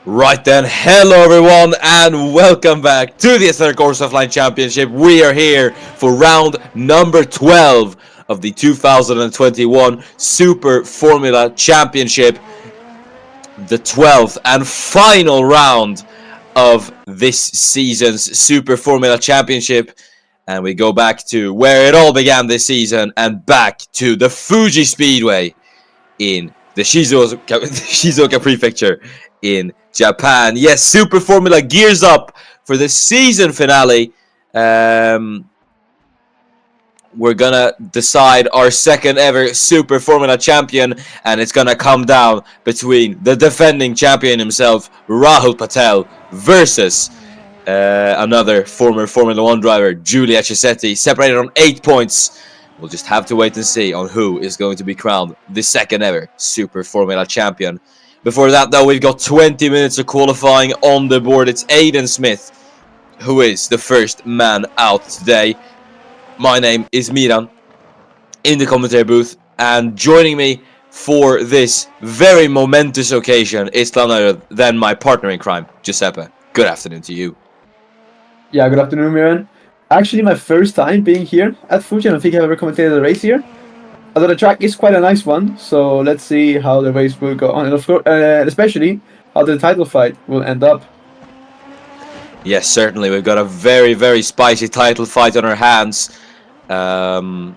Right then, hello everyone and welcome back to the Assetto Corsa Offline Championship. We are here for round number 12 of the 2021 Super Formula Championship. The 12th and final round of this season's Super Formula Championship. And we go back to where it all began this season and back to the Fuji Speedway in the Shizuoka Prefecture in Japan. Yes, Super Formula gears up for the season finale. We're gonna decide our second ever Super Formula champion, and it's gonna come down between the defending champion himself, Rahul Patel, versus another former Formula 1 driver, Giulia Cesetti, separated on 8 points. We'll just have to wait and see on who is going to be crowned the second ever Super Formula champion. Before that, though, we've got 20 minutes of qualifying on the board. It's Aiden Smith who is the first man out today. My name is Miran in the commentary booth, and joining me for this very momentous occasion is none other than my partner in crime, Giuseppe. Good afternoon to you. Yeah, good afternoon, Miran. Actually, my first time being here at Fuji. I don't think I've ever commentated a race here. Although the track is quite a nice one, so let's see how the race will go on, and of course, especially how the title fight will end up. Yes, certainly. We've got a very, very spicy title fight on our hands. And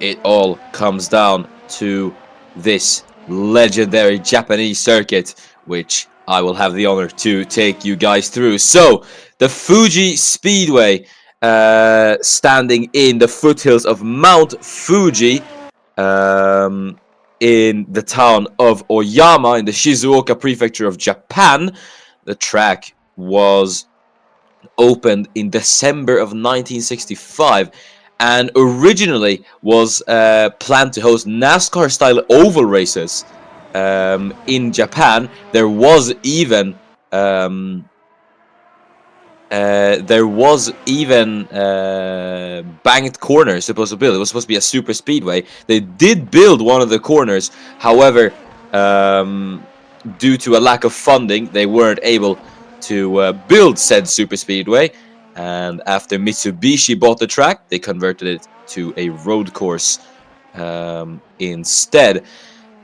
it all comes down to this legendary Japanese circuit, which I will have the honor to take you guys through. So, the Fuji Speedway, standing in the foothills of Mount Fuji, in the town of Oyama, in the Shizuoka Prefecture of Japan. The track was opened in December of 1965 and originally was planned to host NASCAR-style oval races in Japan. There was even banked corners supposed to build. It was supposed to be a super speedway. They did build one of the corners, however, due to a lack of funding, they weren't able to build said super speedway, and after Mitsubishi bought the track, they converted it to a road course instead.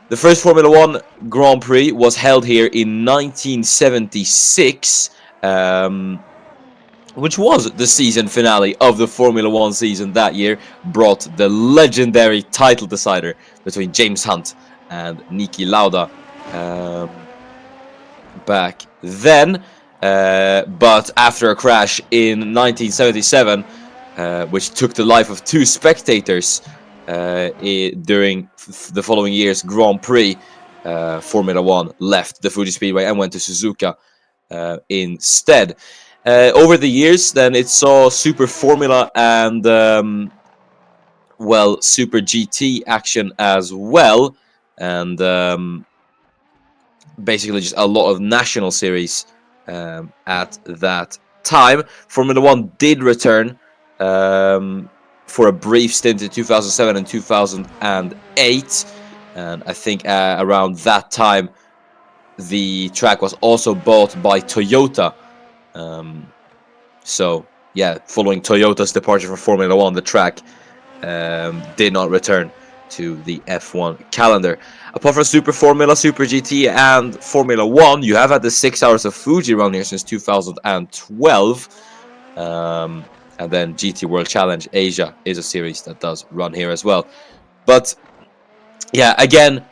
The first Formula 1 Grand Prix was held here in 1976, which was the season finale of the Formula 1 season that year, brought the legendary title decider between James Hunt and Niki Lauda back then. But after a crash in 1977, which took the life of 2 spectators during the following year's Grand Prix, Formula 1 left the Fuji Speedway and went to Suzuka instead. Over the years, then it saw Super Formula and Super GT action as well, and basically just a lot of national series at that time. Formula 1 did return for a brief stint in 2007 and 2008, and I think around that time the track was also bought by Toyota. So yeah, following Toyota's departure from Formula 1, the track did not return to the F1 calendar. Apart from Super Formula, Super GT, and Formula 1, you have had the 6 Hours of Fuji run here since 2012. And then GT World Challenge Asia is a series that does run here as well. But yeah, again,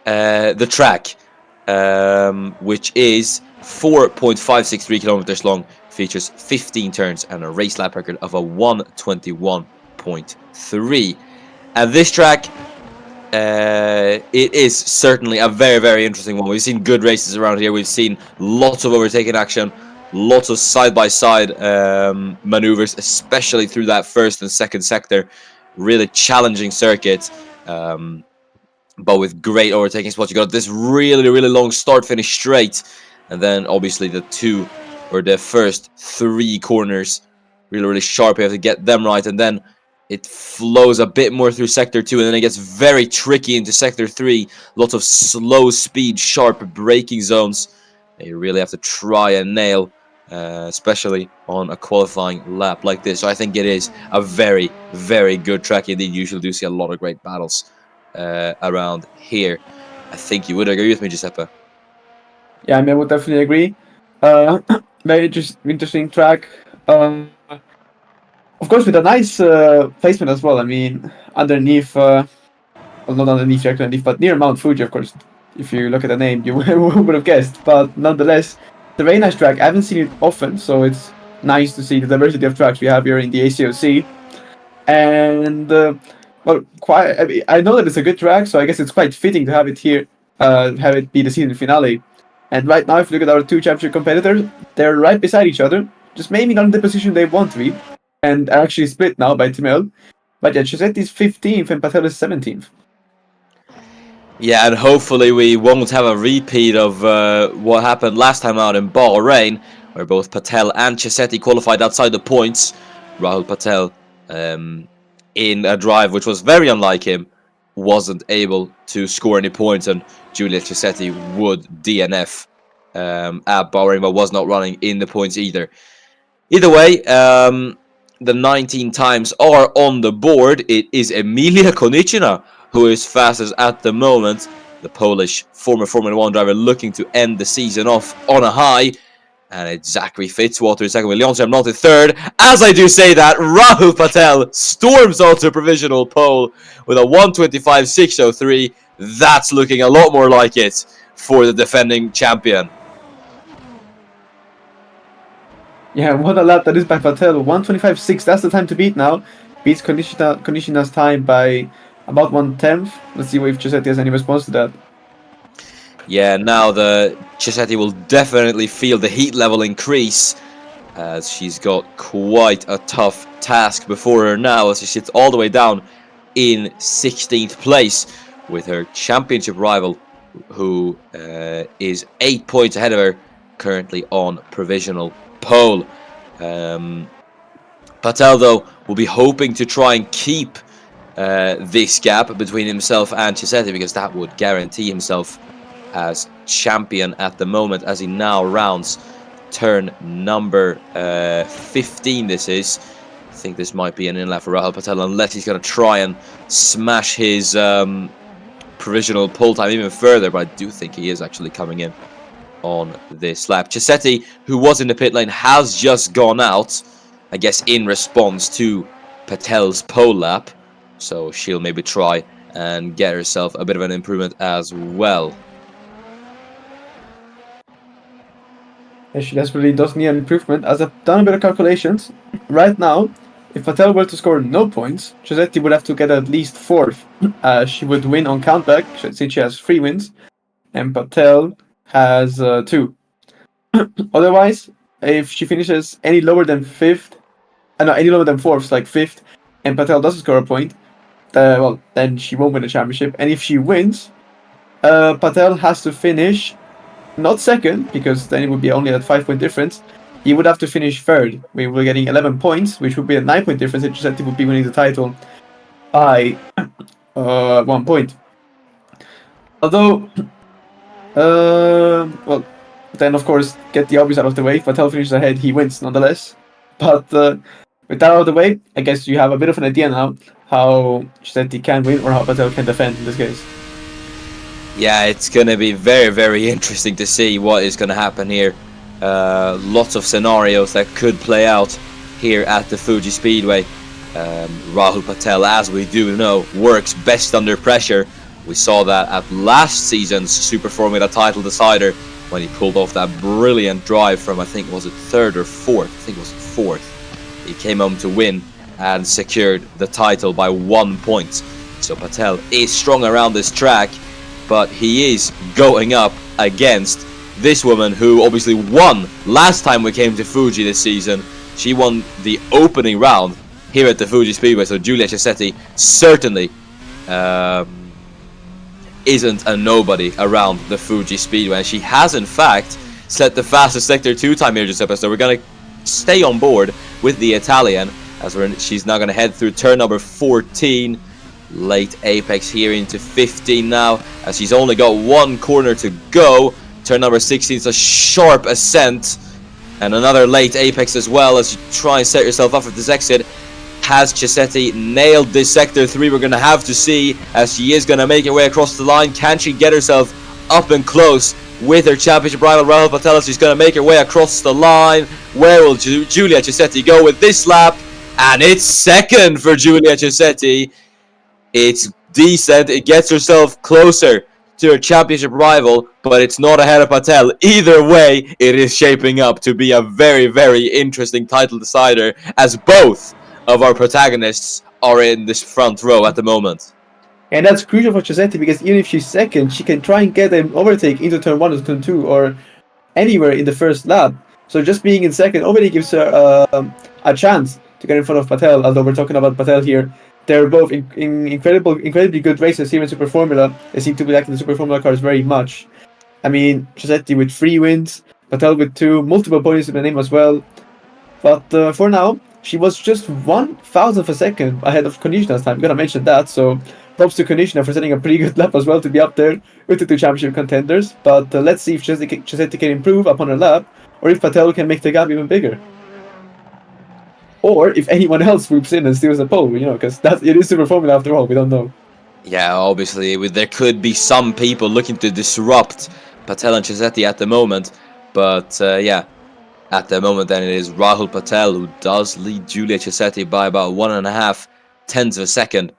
the track, which is 4.563 kilometers long, features 15 turns and a race lap record of a 1:21.3. And this track, it is certainly a very, very interesting one. We've seen good races around here. We've seen lots of overtaking action, lots of side-by-side maneuvers, especially through that first and second sector. Really challenging circuit, but with great overtaking spots. You got this really, really long start-finish straight, and then obviously the first 3 corners, really, really sharp. You have to get them right, and then it flows a bit more through Sector 2, and then it gets very tricky into Sector 3. Lots of slow speed, sharp braking zones. You really have to try and nail, especially on a qualifying lap like this. So I think it is a very, very good track indeed. You usually do see a lot of great battles around here. I think you would agree with me, Giuseppe. Yeah, I mean, I would definitely agree. Very interesting track. Of course, with a nice placement as well. I mean, underneath, well, not underneath, directly underneath, but near Mount Fuji, of course. If you look at the name, you would have guessed. But nonetheless, it's a very nice track. I haven't seen it often, so it's nice to see the diversity of tracks we have here in the ACOC. And well, quite. I mean, I know that it's a good track, so I guess it's quite fitting to have it here, have it be the season finale. And right now, if you look at our two championship competitors, they're right beside each other, just maybe not in the position they want to be, and are actually split now by Timel. But yeah, Chisetti is 15th and Patel is 17th. Yeah, and hopefully we won't have a repeat of what happened last time out in Bahrain, where both Patel and Chisetti qualified outside the points. Rahul Patel, in a drive which was very unlike him, wasn't able to score any points, and Giulia Chisetti would DNF at Bahrain, but was not running in the points either. Either way, the 19 times are on the board. It is Emilia Konieczna who is fastest at the moment. The Polish former Formula 1 driver looking to end the season off on a high. And it's Zachary Fitzwater second with Leon Shamnati third. As I do say that, Rahul Patel storms onto provisional pole with a 1:25.603. That's looking a lot more like it for the defending champion. Yeah, what a lap that is by Patel. 1:25.6, that's the time to beat now. Beats Konishina's time by about 1/10. Let's see if Chisetti has any response to that. Yeah, now the Chisetti will definitely feel the heat level increase, as she's got quite a tough task before her now, as she sits all the way down in 16th place with her championship rival, who is 8 points ahead of her, currently on provisional pole. Patel, though, will be hoping to try and keep this gap between himself and Chisetti, because that would guarantee himself as champion at the moment, as he now rounds turn number 15. This is, I think this might be an in-lap for Rahul Patel, unless he's going to try and smash his provisional pole time even further, but I do think he is actually coming in on this lap. Chisetti, who was in the pit lane, has just gone out, I guess in response to Patel's pole lap, so she'll maybe try and get herself a bit of an improvement as well. Yeah, she desperately does need an improvement. As I've done a bit of calculations, right now, if Patel were to score no points, Chisetti would have to get at least 4th. She would win on countback, since she has 3 wins, and Patel has 2. Otherwise, if she finishes any lower than 5th, no, any lower than 4th, like 5th, and Patel doesn't score a point, well, then she won't win the championship. And if she wins, Patel has to finish not 2nd, because then it would be only at 5-point difference. He would have to finish 3rd. We were getting 11 points, which would be a 9-point difference. It just would be winning the title by 1 point. Although, well, then of course, get the obvious out of the way. If Patel finishes ahead, he wins nonetheless. But with that out of the way, I guess you have a bit of an idea now how Chisetti can win or how Patel can defend in this case. Yeah, it's going to be very, very interesting to see what is going to happen here. Lots of scenarios that could play out here at the Fuji Speedway. Rahul Patel, as we do know, works best under pressure. We saw that at last season's Super Formula title decider when he pulled off that brilliant drive from, I think, was it 3rd or 4th? I think it was 4th. He came home to win and secured the title by 1 point. So Patel is strong around this track, but he is going up against this woman who obviously won last time we came to Fuji this season. She won the opening round here at the Fuji Speedway, so Giulia Chisetti certainly isn't a nobody around the Fuji Speedway. And she has in fact set the fastest Sector 2 time here, Giuseppe, so we're going to stay on board with the Italian as she's now going to head through turn number 14. Late apex here into 15 now, as she's only got 1 corner to go Turn number 16 is a sharp ascent. And another late apex as well as you try and set yourself up for this exit. Has Chisetti nailed this sector 3? We're going to have to see as she is going to make her way across the line. Can she get herself up and close with her championship rival Rahul Patel? She's going to make her way across the line. Where will Giulia Chisetti go with this lap? And it's second for Giulia Chisetti. It's decent. It gets herself closer to her championship rival, but it's not ahead of Patel. Either way, it is shaping up to be a very, very interesting title decider as both of our protagonists are in this front row at the moment. And that's crucial for Chisetti because even if she's second, she can try and get an overtake into turn 1 or turn 2 or anywhere in the first lap. So just being in second already gives her a chance to get in front of Patel, although we're talking about Patel here. They're both in incredibly good races here in Super Formula. They seem to be liking the Super Formula cars very much. I mean, Chisetti with 3 wins, Patel with 2, multiple podiums in the name as well. But for now, she was just 1,000th of a second ahead of Konishna's time. I'm gonna mention that, so props to Konishna for setting a pretty good lap as well to be up there with the 2 championship contenders. But let's see if Chisetti can improve upon her lap, or if Patel can make the gap even bigger. Or if anyone else swoops in and steals the pole, because it is Super Formula after all, we don't know. Yeah, obviously, there could be some people looking to disrupt Patel and Chisetti at the moment. But yeah, at the moment then it is Rahul Patel who does lead Giulia Chisetti by about 1.5 tenths of a second.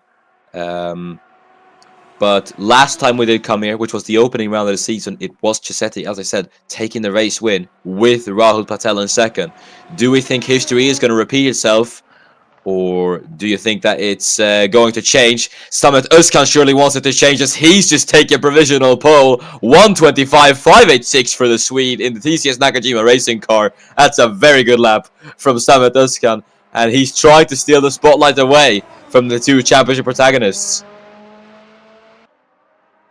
But last time we did come here, which was the opening round of the season, it was Chisetti, as I said, taking the race win with Rahul Patel in second. Do we think history is going to repeat itself? Or do you think that it's going to change? Samet Özkan surely wants it to change as he's just taken provisional pole. 1:25.586 for the Swede in the TCS Nakajima racing car. That's a very good lap from Samet Özkan. And he's trying to steal the spotlight away from the 2 championship protagonists.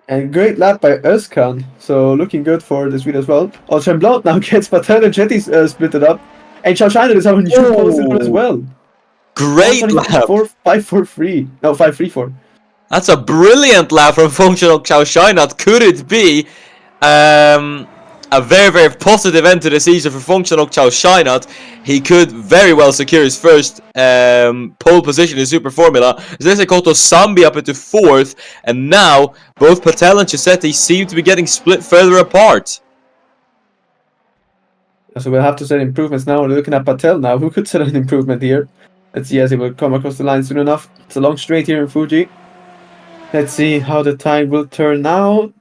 And great lap by Özkan, so looking good for the Swede as well. Tremblant now gets Patel and Chetty split it up. And Chaushiner is having new poles as well. Great lap. 5-4-3. No, 5-3-4. That's a brilliant lap from Functional Chaushiner. Could it be a very, very positive end to the season for Functional Chaushiner? He could very well secure his first pole position in Super Formula. Zese Koto Sambi up into 4th, and now both Patel and Chisetti seem to be getting split further apart. So we'll have to set improvements now. We're looking at Patel now. Who could set an improvement here? Let's see as he will come across the line soon enough. It's a long straight here in Fuji. Let's see how the time will turn out.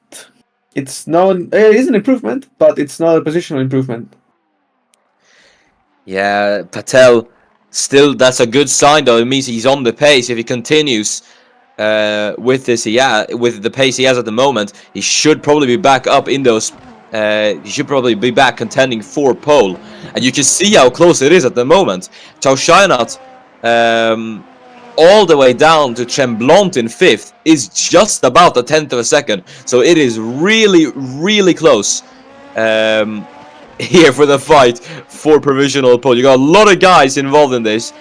It is an improvement, but it's not a positional improvement. Yeah, Patel, still, that's a good sign though. It means he's on the pace. If he continues with the pace he has at the moment, he should probably be back up in those. He should probably be back contending for pole. And you can see how close it is at the moment. Chaushiner, all the way down to Tremblant in 5th, is just about a 10th of a second. So it is really, really close here for the fight for provisional pole. You got a lot of guys involved in this,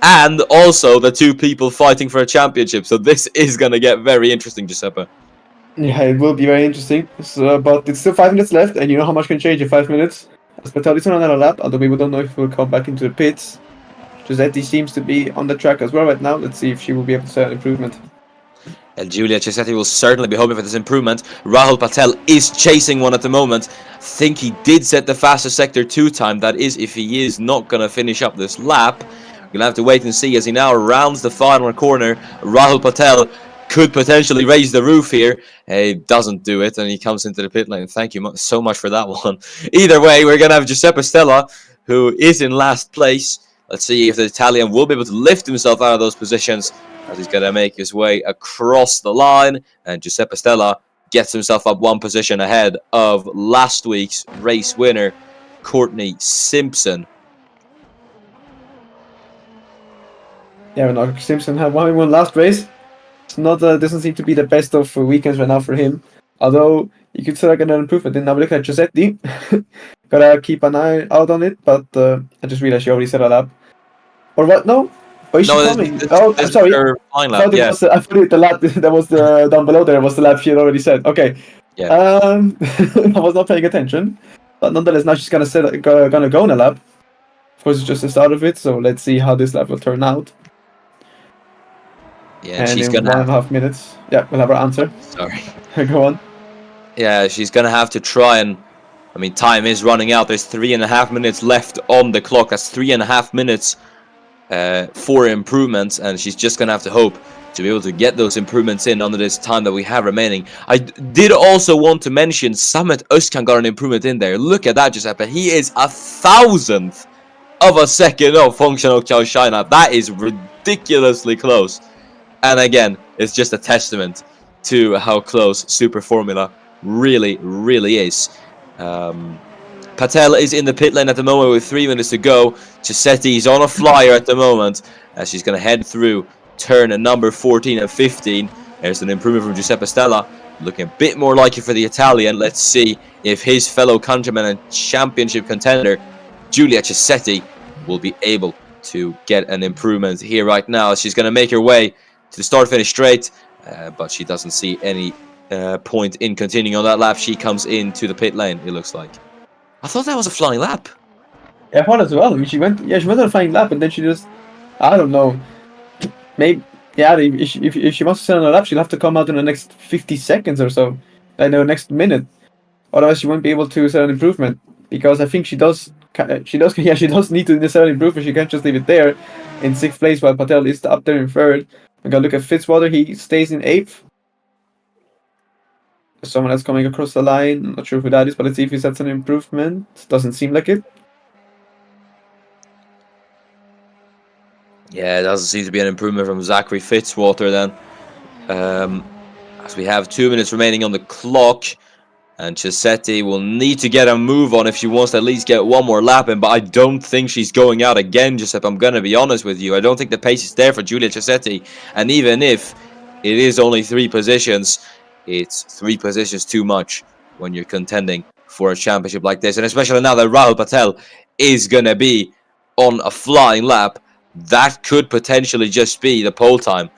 and also the 2 people fighting for a championship. So this is going to get very interesting, Giuseppe. Yeah, it will be very interesting. So, but it's still 5 minutes left, and you know how much can change in 5 minutes. As Patel is on another lap, although we don't know if he'll come back into the pits. Chisetti seems to be on the track as well right now. Let's see if she will be able to set an improvement. And Giulia Chisetti will certainly be hoping for this improvement. Rahul Patel is chasing one at the moment. I think he did set the fastest sector 2 time. That is, if he is not going to finish up this lap. We're going to have to wait and see as he now rounds the final corner. Rahul Patel could potentially raise the roof here. He doesn't do it, and he comes into the pit lane. Thank you so much for that one. Either way, we're going to have Giuseppe Stella, who is in last place. Let's see if the Italian will be able to lift himself out of those positions as he's going to make his way across the line. And Giuseppe Stella gets himself up 1 position ahead of last week's race winner, Courtney Simpson. Yeah, no, Simpson had won last race. It's not doesn't seem to be the best of weekends right now for him. Although you could still get an improvement. Then now we look at Giuseppe. Gotta keep an eye out on it, but I just realized she already set it up. Or what? No? Oh, is she coming? I'm sorry. Fine lap, I thought the lap that was down below there was the lap she had already said. Okay, Yeah. I was not paying attention, but nonetheless, now she's gonna go in a lap. Of course, it's just the start of it, so let's see how this lap will turn out. Yeah, and And she's in gonna have 1.5 minutes, yeah, we'll have our answer. sorry. Go on. Yeah, she's gonna have to try and I mean time is running out. There's 3.5 minutes left on the clock. That's 3.5 minutes for improvements, and she's just gonna have to hope to be able to get those improvements in under this time that we have remaining. I did also want to mention Summit Özkan got an improvement in there. Look at that, Giuseppe. He is 1,000th of a second off Functional Chao China. That is ridiculously close. And again, it's just a testament to how close Super Formula really, really is. Patel is in the pit lane at the moment with 3 minutes to go. Chisetti is on a flyer at the moment as she's going to head through turn number 14 and 15. There's an improvement from Giuseppe Stella, looking a bit more like it for the Italian. Let's see if his fellow countryman and championship contender, Giulia Chisetti, will be able to get an improvement here right now. She's going to make her way to the start-finish straight, but she doesn't see any point in continuing on that lap. She comes into the pit lane, it looks like. I thought that was a flying lap. Yeah, I thought as well. I mean, she went on a flying lap, and then she just, I don't know, maybe, yeah, if she wants to sit on a lap, she'll have to come out in the next 50 seconds or so, I know, next minute. Otherwise, she won't be able to set an improvement, because I think she does need to set an improvement. She can't just leave it there in 6th place while Patel is up there in 3rd. We gotta look at Fitzwater. He stays in 8th. Someone else coming across the line. I'm not sure who that is, but let's see if he sets an improvement. Doesn't seem like it. Yeah, it doesn't seem to be an improvement from Zachary Fitzwater then. As we have 2 minutes remaining on the clock, and Chisetti will need to get a move on if she wants to at least get one more lap in, but I don't think she's going out again, Giuseppe. I'm going to be honest with you. I don't think the pace is there for Giulia Chisetti, and even if it is only 3 positions, it's 3 positions too much when you're contending for a championship like this, and especially now that Rahul Patel is going to be on a flying lap. That could potentially just be the pole time.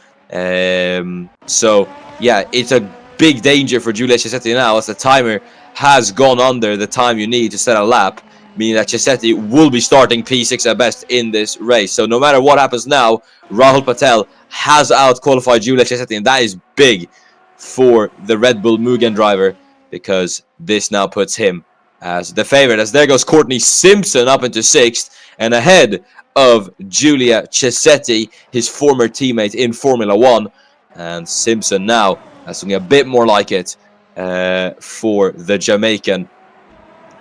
So, yeah, it's a big danger for Giulia Chisetti now, as the timer has gone under the time you need to set a lap, meaning that Chisetti will be starting P6 at best in this race. So no matter what happens now, Rahul Patel has out-qualified Giulia Chisetti, and that is big for the Red Bull Mugen driver, because this now puts him as the favorite. As there goes Courtney Simpson up into 6th, and ahead of Giulia Chisetti, his former teammate in Formula 1. And Simpson now has something a bit more like it for the Jamaican,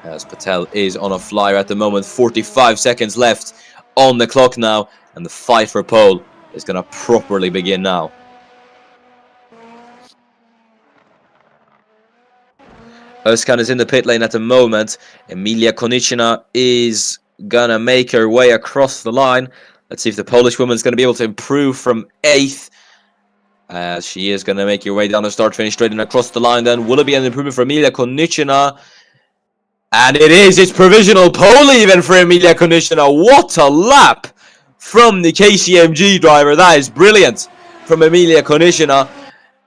as Patel is on a flyer at the moment. 45 seconds left on the clock now, and the fight for pole is going to properly begin now. Özkan is in the pit lane at the moment. Emilia Konieczna is gonna make her way across the line. Let's see if the Polish woman's gonna be able to improve from 8th. As she is gonna make her way down the start finish straight and across the line. Then will it be an improvement for Emilia Konieczna? And it is. It's provisional pole even for Emilia Konieczna. What a lap from the KCMG driver. That is brilliant from Emilia Konieczna.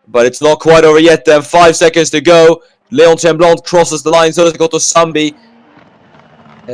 But it's not quite over yet then. 5 seconds to go. Leon Tremblant crosses the line, so does Goto Sambi.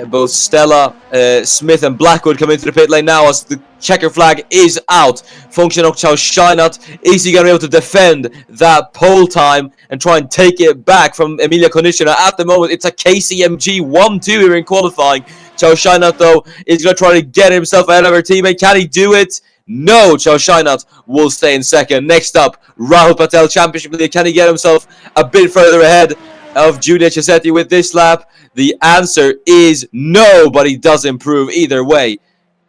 Both Stella, Smith and Blackwood come into the pit lane now as the checker flag is out. Function of Chao Shinat. Is he going to be able to defend that pole time and try and take it back from Emilia Konieczna? At the moment, it's a KCMG 1-2 here in qualifying. Chao Shinat, though, is going to try to get himself ahead of her teammate. Can he do it? No, Chao Shinat will stay in 2nd. Next up, Rahul Patel, Championship League. Can he get himself a bit further ahead of Giulia Chisetti with this lap? The answer is no, but he does improve either way.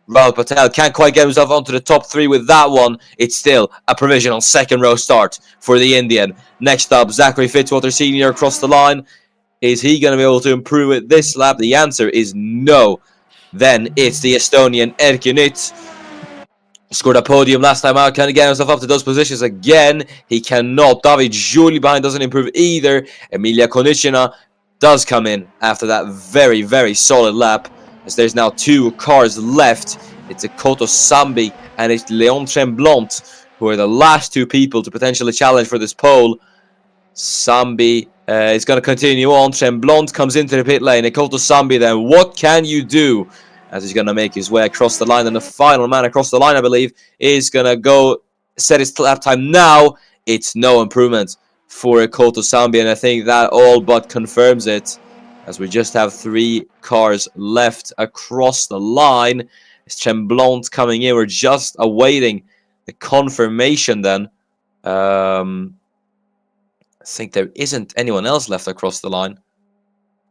Rahul Patel can't quite get himself onto the top 3 with that one. It's still a provisional 2nd row start for the Indian. Next up, Zachary Fitzwater Sr. across the line. Is he going to be able to improve with this lap? The answer is no. Then it's the Estonian Erkinit. Scored a podium last time out. Can he get himself up to those positions again? He cannot. David Juli behind doesn't improve either. Emilia Konieczna does come in after that very, very solid lap, as there's now 2 cars left. It's a Koto Sambi and it's Leon Tremblant, who are the last 2 people to potentially challenge for this pole. Sambi is going to continue on. Tremblant comes into the pit lane. Ekoto Sambi then, what can you do? As he's going to make his way across the line. And the final man across the line, I believe, is going to go set his lap time now. It's no improvement for Ekoto Sambi. And I think that all but confirms it. As we just have 3 cars left across the line. It's Tremblant coming in. We're just awaiting the confirmation then. I think there isn't anyone else left across the line.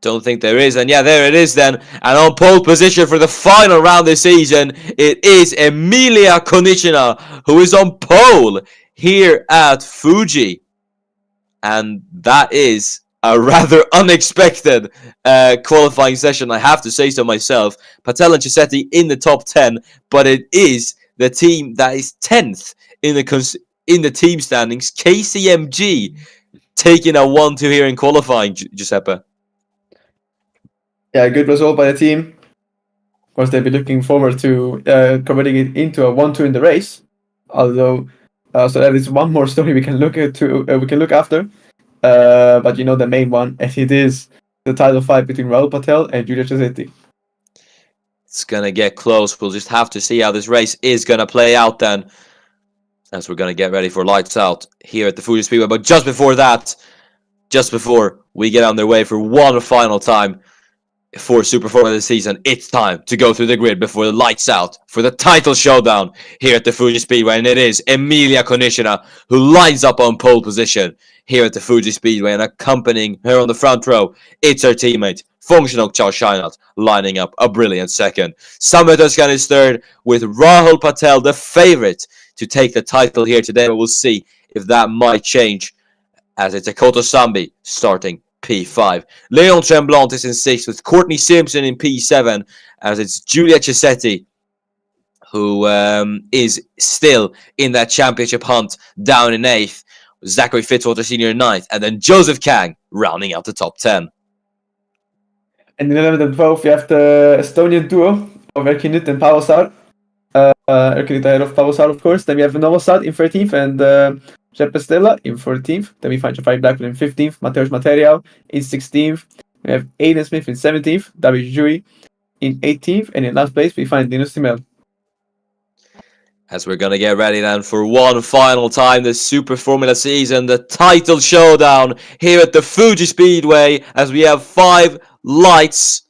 Don't think there is. And yeah, there it is then. And on pole position for the final round this season, it is Emilia Konishina who is on pole here at Fuji. And that is a rather unexpected qualifying session, I have to say so myself. Patel and Chisetti in the top 10, but it is the team that is 10th in the team standings, KCMG, taking a 1-2 here in qualifying, Giuseppe. Yeah, good result by the team. Of course, they'll be looking forward to converting it into a 1-2 in the race. Although, so that is one more story we can look at we can look after. But you know the main one, and it is the title fight between Rahul Patel and Giulia Cesetti. It's gonna get close. We'll just have to see how this race is gonna play out then, as we're gonna get ready for lights out here at the Fuji Speedway. But just before that, just before we get underway for one final time for Super 4 of the season, it's time to go through the grid before the lights out for the title showdown here at the Fuji Speedway. And it is Emilia Konishina who lines up on pole position here at the Fuji Speedway, and accompanying her on the front row, it's her teammate Fongshino Chao Shainat lining up a brilliant second. Samir Tuscan is third, with Rahul Patel the favourite to take the title here today, but we'll see if that might change as it's Ekoto Sambi starting P5. Leon Tremblant is in 6th, with Courtney Simpson in P7, as it's Giulia Cesetti who is still in that championship hunt down in 8th. Zachary Fitzwater Sr. in 9th, and then Joseph Kang rounding out the top 10. And in 11th and 12th, we have the Estonian duo of Erkinut and Paavo Saar. Erkinut ahead of Paavo Saar, of course. Then we have Novosad in 13th and Jeppe Stella in 14th. Then we find Jafari Blackwood in 15th, Mateusz Material in 16th. We have Aiden Smith in 17th, David Jui in 18th, and in last place we find Linus Timel. As we're going to get ready then for one final time this Super Formula season, the title showdown here at the Fuji Speedway, as we have 5 lights.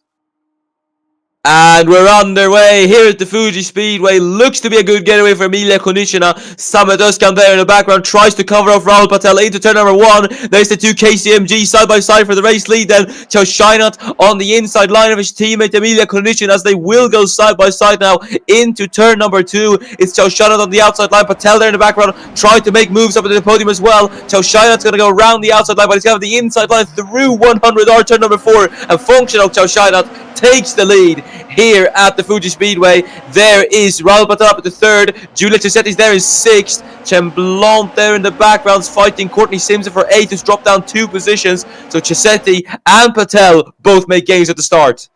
And we're underway here at the Fuji Speedway. Looks to be a good getaway for Emilia Konishina. Samir Tuscan there in the background tries to cover off Rahul Patel into turn number 1. There's the 2 KCMG side by side for the race lead. Then Chao Shainat on the inside line of his teammate Emilia Konishina, as they will go side by side now into turn number 2. It's Chao Shainat on the outside line. Patel there in the background trying to make moves up into the podium as well. Chao Shainat's going to go around the outside line, but he's going to have the inside line through 100R turn number 4. And functional Chao Shainat takes the lead here at the Fuji Speedway. There is Rahul Patel up at the 3rd. Giulia Cesetti's there in 6th. Tremblant there in the background fighting Courtney Simpson for 8th, who's dropped down 2 positions. So Cesetti and Patel both make gains at the start.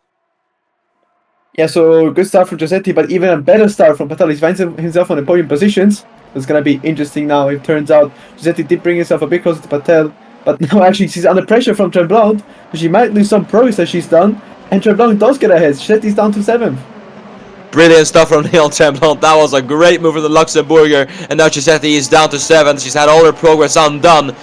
Yeah, so good start from Cesetti, but even a better start from Patel. He finds himself on the podium positions. It's going to be interesting now. It turns out Cesetti did bring himself a bit closer to Patel, but now actually she's under pressure from Tremblant, so she might lose some progress that she's done. And Tremblant does get ahead. Cesetti's down to 7th. Brilliant stuff from Leon Tremblant. That was a great move from the Luxembourger. And now Cesetti is down to 7th. She's had all her progress undone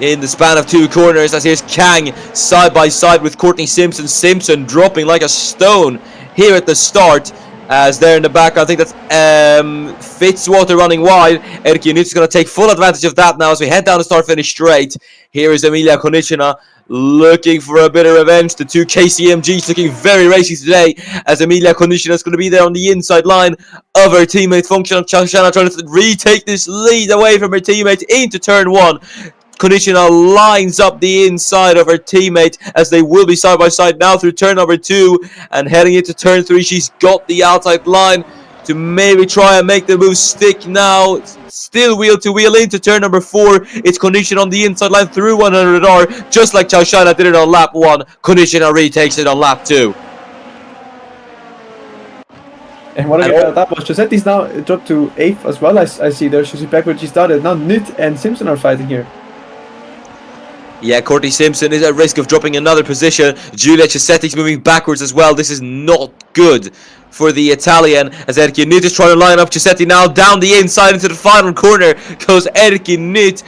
in the span of 2 corners. As here's Kang side by side with Courtney Simpson. Simpson dropping like a stone here at the start. As there in the back, I think that's Fitzwater running wide. Erki Nut's going to take full advantage of that now as we head down the start-finish straight. Here is Emilia Konishina looking for a bit of revenge. The 2 KCMGs looking very racy today, as Emilia Konishina is going to be there on the inside line of her teammate Functional Chao Shainat, trying to retake this lead away from her teammate into turn 1. Konishina lines up the inside of her teammate as they will be side by side now through turn number 2, and heading into turn 3 she's got the outside line to maybe try and make the move stick now. Still wheel to wheel into turn number 4. It's Konishina on the inside line through 100R, just like Chao Shainat did it on lap 1. Konishina retakes it on lap 2. And what I get that was Cesetti's now dropped to 8th as well. I see there. She's back where she started. Now Nut and Simpson are fighting here. Yeah, Courtney Simpson is at risk of dropping another position. Giulia Cesetti's moving backwards as well. This is not good for the Italian, as Erkki Nyt is trying to line up Cesetti now down the inside into the final corner. Goes Erkki Nyt.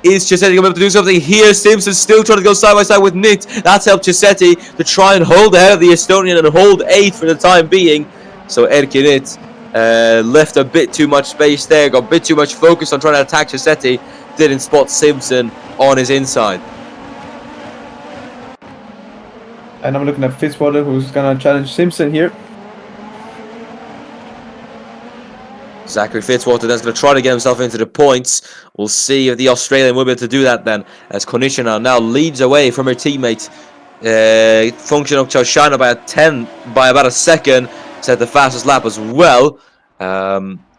Is Cesetti going to be able to do something here? Simpson still trying to go side by side with Nyt. That's helped Cesetti to try and hold ahead of the Estonian and hold 8th for the time being. So Erkki Nyt left a bit too much space there, got a bit too much focus on trying to attack Cesetti. Didn't spot Simpson on his inside. And I'm looking at Fitzwater, who's gonna challenge Simpson here. Zachary Fitzwater then's going to try to get himself into the points. We'll see if the Australian will be able to do that then, as Konishina now leads away from her teammate Functional Chaushana by about a second. Set the fastest lap as well.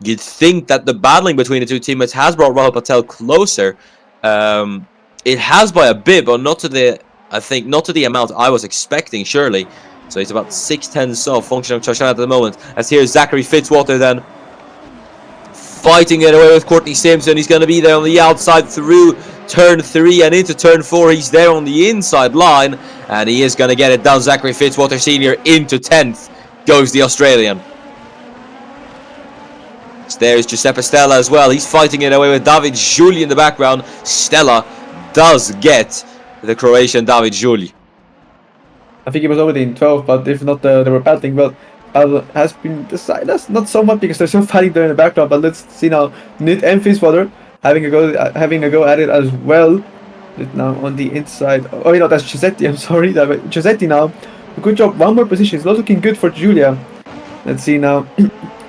You'd think that the battling between the two teammates has brought Rahul Patel closer. It has by a bit, but not to the amount I was expecting, surely. So it's about 6/10 off Functional Chaushana at the moment. As here's Zachary Fitzwater then, fighting it away with Courtney Simpson. He's going to be there on the outside through turn 3 and into turn 4. He's there on the inside line, and he is going to get it down. Zachary Fitzwater Sr. into 10th goes the Australian. There's Giuseppe Stella as well. He's fighting it away with David Giuli in the background. Stella does get the Croatian David Giuli. I think he was already in 12th, but if not, they were battling well. Has been decided. That's not so much because they're still fighting there in the background. But let's see now, Nyt and Fitzwater having a go at it as well. Now on the inside. Oh, that's Cesetti. I'm sorry, Cesetti now. Good job. One more position. It's not looking good for Giulia. Let's see now.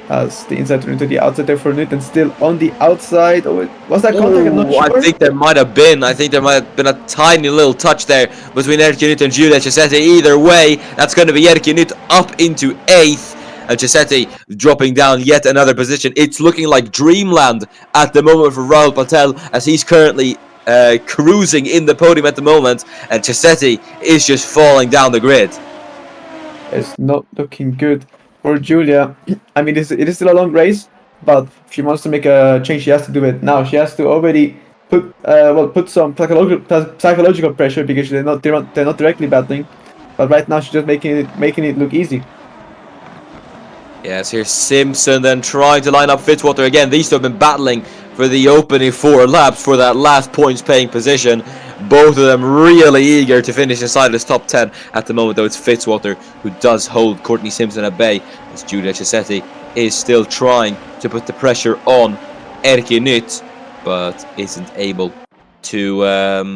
As the inside turned into the outside there for Nyt, and still on the outside. Oh, was that contact? I'm not sure. I think there might have been. I think there might have been a tiny little touch there between Erkki Nyt and Giulia Cesetti. Either way, that's going to be Erkki Nyt up into 8th, and Cesetti dropping down yet another position. It's looking like dreamland at the moment for Rahul Patel, as he's currently cruising in the podium at the moment, and Cesetti is just falling down the grid. It's not looking good for Giulia. I mean, it is still a long race, but if she wants to make a change, she has to do it now. She has to already put some psychological pressure, because they're not directly battling, but right now she's just making it look easy. Yes, here's Simpson then trying to line up Fitzwater again. These two have been battling for the opening 4 laps for that last points-paying position. Both of them really eager to finish inside this top 10. At the moment, though, it's Fitzwater who does hold Courtney Simpson at bay, as Giulia Cesetti is still trying to put the pressure on Erkki Nyt, but isn't able to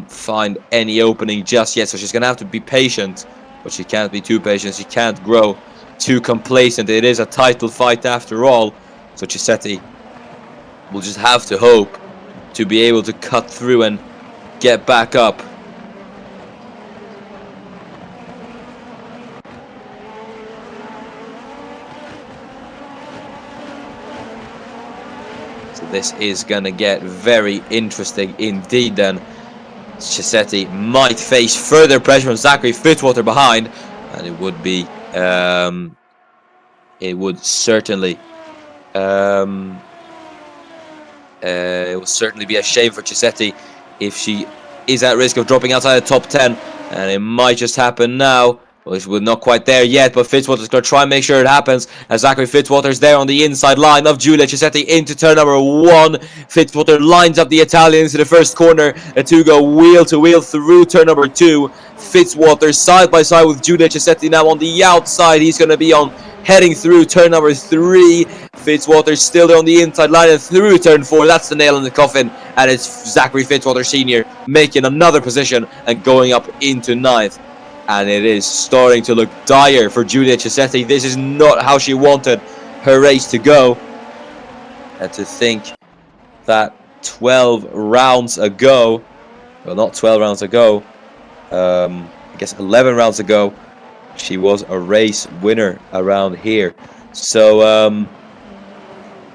find any opening just yet. So she's going to have to be patient, but she can't be too patient. She can't grow too complacent. It is a title fight after all, so Cesetti will just have to hope to be able to cut through and get back up. So this is gonna get very interesting indeed then. Cesetti might face further pressure from Zachary Fitzwater behind, and it would be it would certainly be a shame for Cesetti if she is at risk of dropping outside the top 10, and it might just happen now. Well, we're not quite there yet, but Fitzwater's going to try and make sure it happens, as Zachary Fitzwater's there on the inside line of Giulia Cesetti into turn number 1. Fitzwater lines up the Italian into the first corner. The two go wheel to wheel through turn number 2. Fitzwater side by side with Giulia Cesetti now on the outside. He's going to be on heading through turn number 3. Fitzwater still there on the inside line and through turn 4. That's the nail in the coffin, and it's Zachary Fitzwater Sr. making another position and going up into 9th. And it is starting to look dire for Giulia Cesetti. This is not how she wanted her race to go. And to think that 12 rounds ago, well, not 12 rounds ago, I guess 11 rounds ago, she was a race winner around here. So,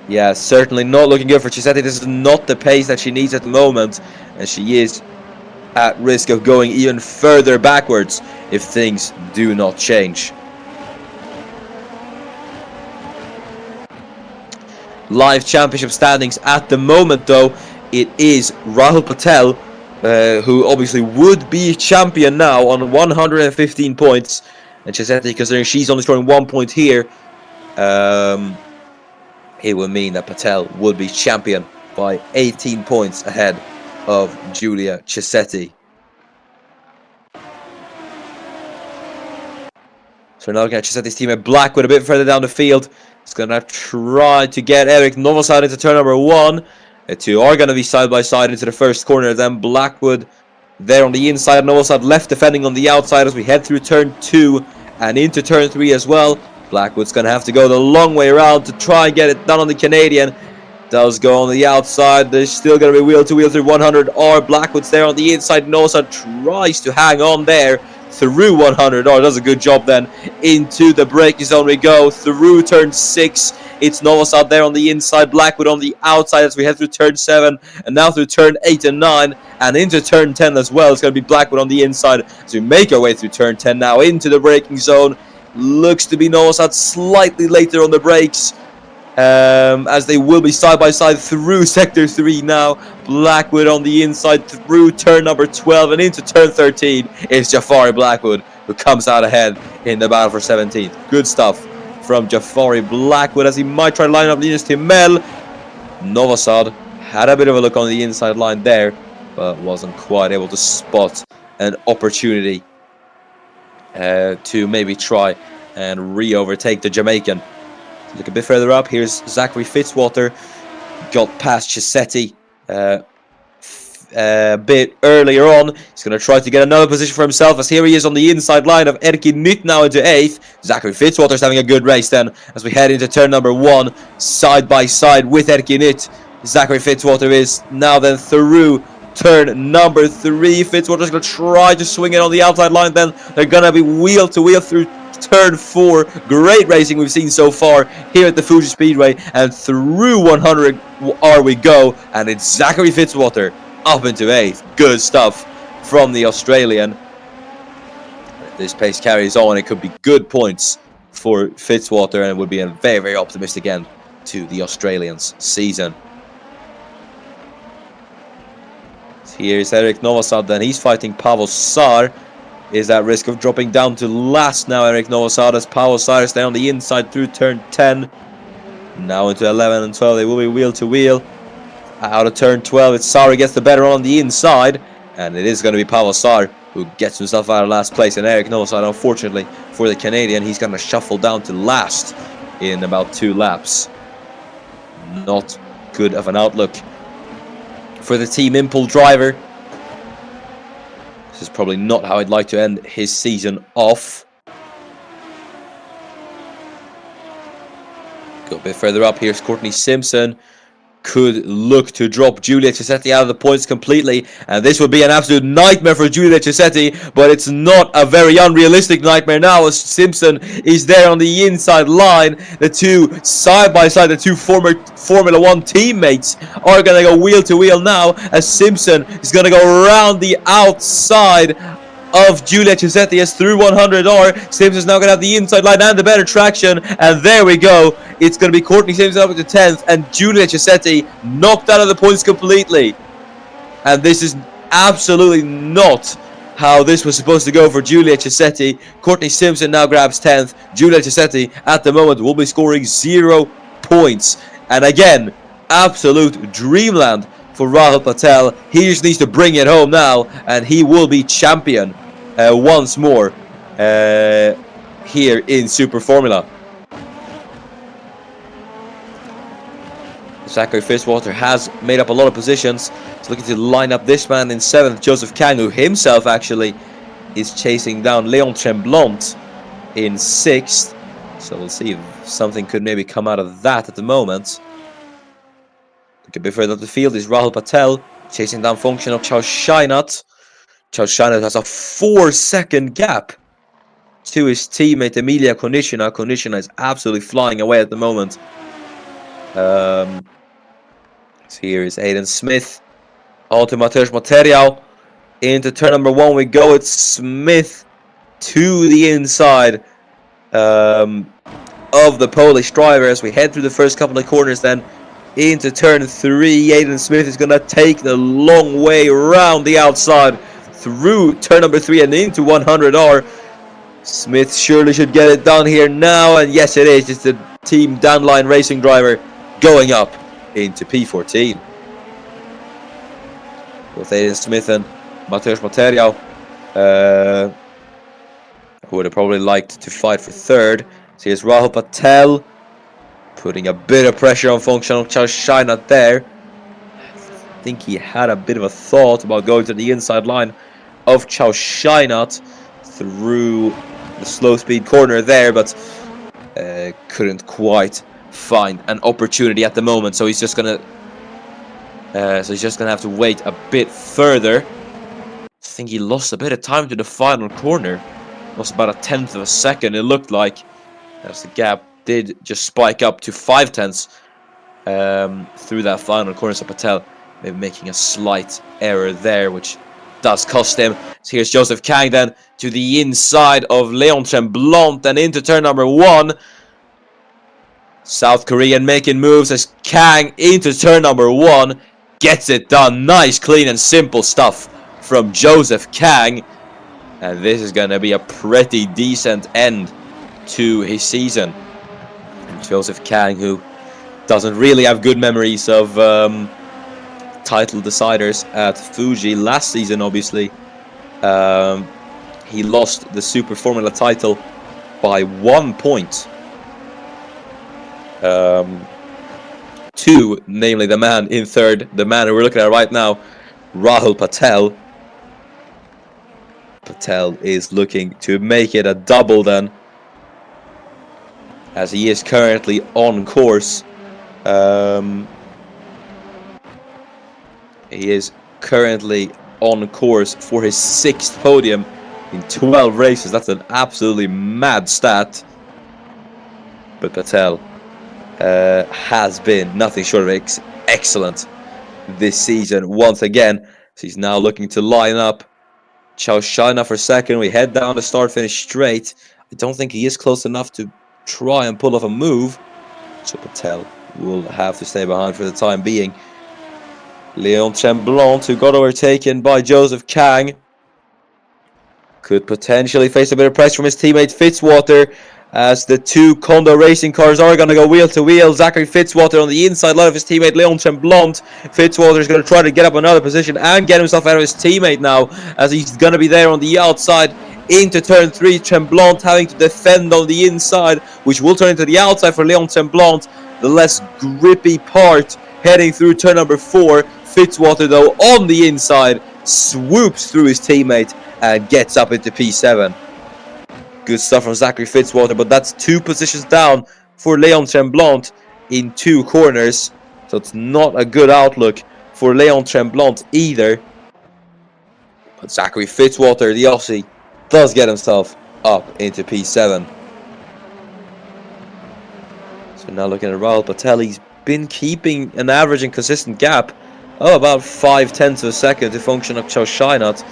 yeah, certainly not looking good for Cesetti. This is not the pace that she needs at the moment, and she is at risk of going even further backwards if things do not change. Live championship standings at the moment, though, it is Rahul Patel who obviously would be champion now on 115 points. And Chisetti, considering she's only scoring 1 point here, it would mean that Patel would be champion by 18 points ahead of Giulia Chisetti. So now looking at Chisetti's teammate Blackwood a bit further down the field. He's going to try to get Eric Novosad into turn number 1. The two are going to be side by side into the first corner. Then Blackwood there on the inside. Novosad left defending on the outside as we head through turn 2 and into turn 3 as well. Blackwood's going to have to go the long way around to try and get it done on the Canadian. Does go on the outside. There's still going to be wheel to wheel through 100R. Blackwood's there on the inside. Novosad tries to hang on there through 100R. Does a good job then. Into the braking zone we go. Through turn 6. It's Novosad there on the inside. Blackwood on the outside as we head through turn 7. And now through turn 8 and 9. And into turn 10 as well. It's going to be Blackwood on the inside as we make our way through turn 10 now. Into the braking zone. Looks to be Novosad slightly later on the brakes. As they will be side by side through sector 3 now. Blackwood on the inside through turn number 12 and into turn 13 is Jafari Blackwood, who comes out ahead in the battle for 17th. Good stuff from Jafari Blackwood as he might try to line up Linus Timel. Novosad had a bit of a look on the inside line there, but wasn't quite able to spot an opportunity to maybe try and re-overtake the Jamaican. Look a bit further up. Here's Zachary Fitzwater. Got past Chisetti a bit earlier on. He's going to try to get another position for himself as here he is on the inside line of Erki Nytt now into 8th. Zachary Fitzwater's having a good race then as we head into turn number 1 side by side with Erki Nytt. Zachary Fitzwater is now then through turn number 3. Fitzwater's going to try to swing it on the outside line then. They're going to be wheel to wheel through turn 4. Great racing we've seen so far here at the Fuji Speedway, and through 100R we go, and it's Zachary Fitzwater up into 8th. Good stuff from the Australian. If this pace carries on, it could be good points for Fitzwater, and it would be a very, very optimistic end to the Australians' season. Here's Eric Novosad then. He's fighting Pavel Sar. Is at risk of dropping down to last now. Eric Novosad as Pavel Sar is down the inside through turn 10. Now into 11 and 12. They will be wheel to wheel. Out of turn 12, it's Sar who gets the better on the inside. And it is going to be Pavel Sar who gets himself out of last place. And Eric Novosad, unfortunately for the Canadian, he's going to shuffle down to last in about 2 laps. Not good of an outlook for the Team Impul driver. This is probably not how I'd like to end his season off. Go a bit further up. Here's Courtney Simpson. Could look to drop Giulia Chisetti out of the points completely, and this would be an absolute nightmare for Giulia Chisetti, but it's not a very unrealistic nightmare now as Simpson is there on the inside line. The two side by side, the two former Formula 1 teammates are going to go wheel to wheel now as Simpson is going to go around the outside of Giulia Chisetti as through 100R. Simpson's now going to have the inside line and the better traction, and there we go. It's going to be Courtney Simpson up into 10th and Giulia Chisetti knocked out of the points completely. And this is absolutely not how this was supposed to go for Giulia Chisetti. Courtney Simpson now grabs 10th. Giulia Chisetti at the moment will be scoring 0 points. And again, absolute dreamland for Rahul Patel. He just needs to bring it home now, and he will be champion once more here in Super Formula. Zachary Fitzwater has made up a lot of positions. He's looking to line up this man in 7th, Joseph Kang, who himself actually is chasing down Leon Tremblant in 6th. So we'll see if something could maybe come out of that at the moment. Look a bit further up the field is Rahul Patel chasing down function of Charles Scheinert. Charles Scheinert has a 4-second gap to his teammate Emilia Konishina. Konishina is absolutely flying away at the moment. So here is Aiden Smith onto Mateusz Materiał. Into turn number 1 we go. It's Smith to the inside of the Polish driver as we head through the first couple of corners then. into turn 3. Aiden Smith is going to take the long way around the outside through turn number 3 and into 100R. Smith surely should get it done here now, and yes it is. It's the Team Downline Racing driver going up into P14. With Aiden Smith and Mateusz Material, who would have probably liked to fight for third. So here's Rahul Patel putting a bit of pressure on Functional Chowshainat there. I think he had a bit of a thought about going to the inside line of Chowshainat through the slow speed corner there, but couldn't quite find an opportunity at the moment. So he's just gonna have to wait a bit further. I think he lost a bit of time to the final corner. Lost about a tenth of a second, it looked like, as the gap did just spike up to 0.5 through that final corner. So Patel maybe making a slight error there, which does cost him. So here's Joseph Kang then to the inside of Leon Tremblant and into turn number 1. South Korean making moves as Kang into turn number 1. Gets it done. Nice, clean and simple stuff from Joseph Kang. And this is going to be a pretty decent end to his season. And Joseph Kang, who doesn't really have good memories of title deciders at Fuji last season, obviously. He lost the Super Formula title by 1 point. To, namely, the man in third, the man who we're looking at right now, Rahul Patel. Patel is looking to make it a double then, as he is currently on course. He is currently on course for his 6th podium in 12 races. That's an absolutely mad stat. But Patel has been nothing short of excellent this season once again. So he's now looking to line up Chowshainat for second. We head down the start-finish straight. I don't think he is close enough to try and pull off a move. So Patel will have to stay behind for the time being. Leon Tremblant, who got overtaken by Joseph Kang, could potentially face a bit of pressure from his teammate Fitzwater, as the two Kondo racing cars are going to go wheel to wheel. Zachary Fitzwater on the inside line of his teammate Leon Tremblant. Fitzwater is going to try to get up another position and get himself out of his teammate now, as he's going to be there on the outside into turn 3. Tremblant having to defend on the inside, which will turn into the outside for Leon Tremblant, the less grippy part heading through turn number 4. Fitzwater, though, on the inside, swoops through his teammate and gets up into P7. Good stuff from Zachary Fitzwater, but that's 2 positions down for Leon Tremblant in 2 corners. So it's not a good outlook for Leon Tremblant either. But Zachary Fitzwater, the Aussie, does get himself up into P7. So now looking at Rahul Patel, he's been keeping an average and consistent gap of about 0.5 of a second to function of Chowshainat.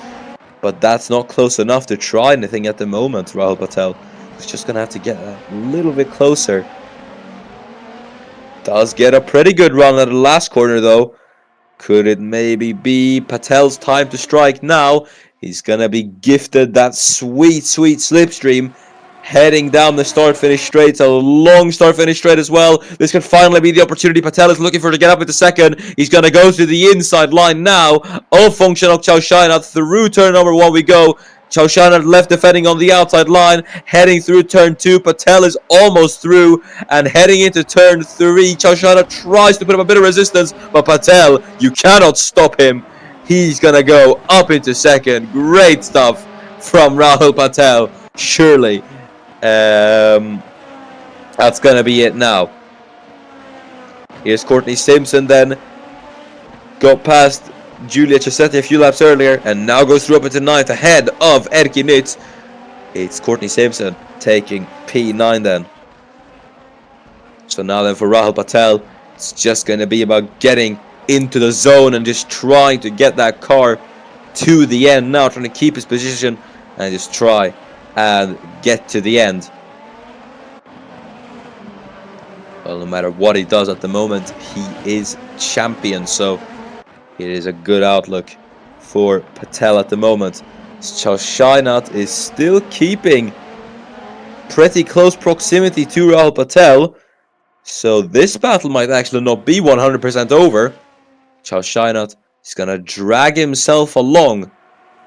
But that's not close enough to try anything at the moment. Rahul Patel is just going to have to get a little bit closer. Does get a pretty good run at the last corner, though. Could it maybe be Patel's time to strike now? He's going to be gifted that sweet, sweet slipstream. Heading down the start-finish straight. It's a long start-finish straight as well. This could finally be the opportunity Patel is looking for to get up into second. He's going to go to the inside line now of functional Chowshainat. Through turn number 1 we go. Chowshainat left defending on the outside line. Heading through turn 2. Patel is almost through. And heading into turn 3. Chowshainat tries to put up a bit of resistance. But Patel, you cannot stop him. He's going to go up into second. Great stuff from Rahul Patel. Surely. That's gonna be it now. Here's Courtney Simpson then. Got past Julia Ciacetti a few laps earlier and now goes through up into 9th ahead of Erki Nitz. It's Courtney Simpson taking P9 then. So now then for Rahul Patel, it's just gonna be about getting into the zone and just trying to get that car to the end now, trying to keep his position and just try and get to the end. Well, no matter what he does at the moment, he is champion. So it is a good outlook for Patel at the moment. Chaushainat is still keeping pretty close proximity to Rahul Patel. So this battle might actually not be 100% over. Chaushainat is going to drag himself along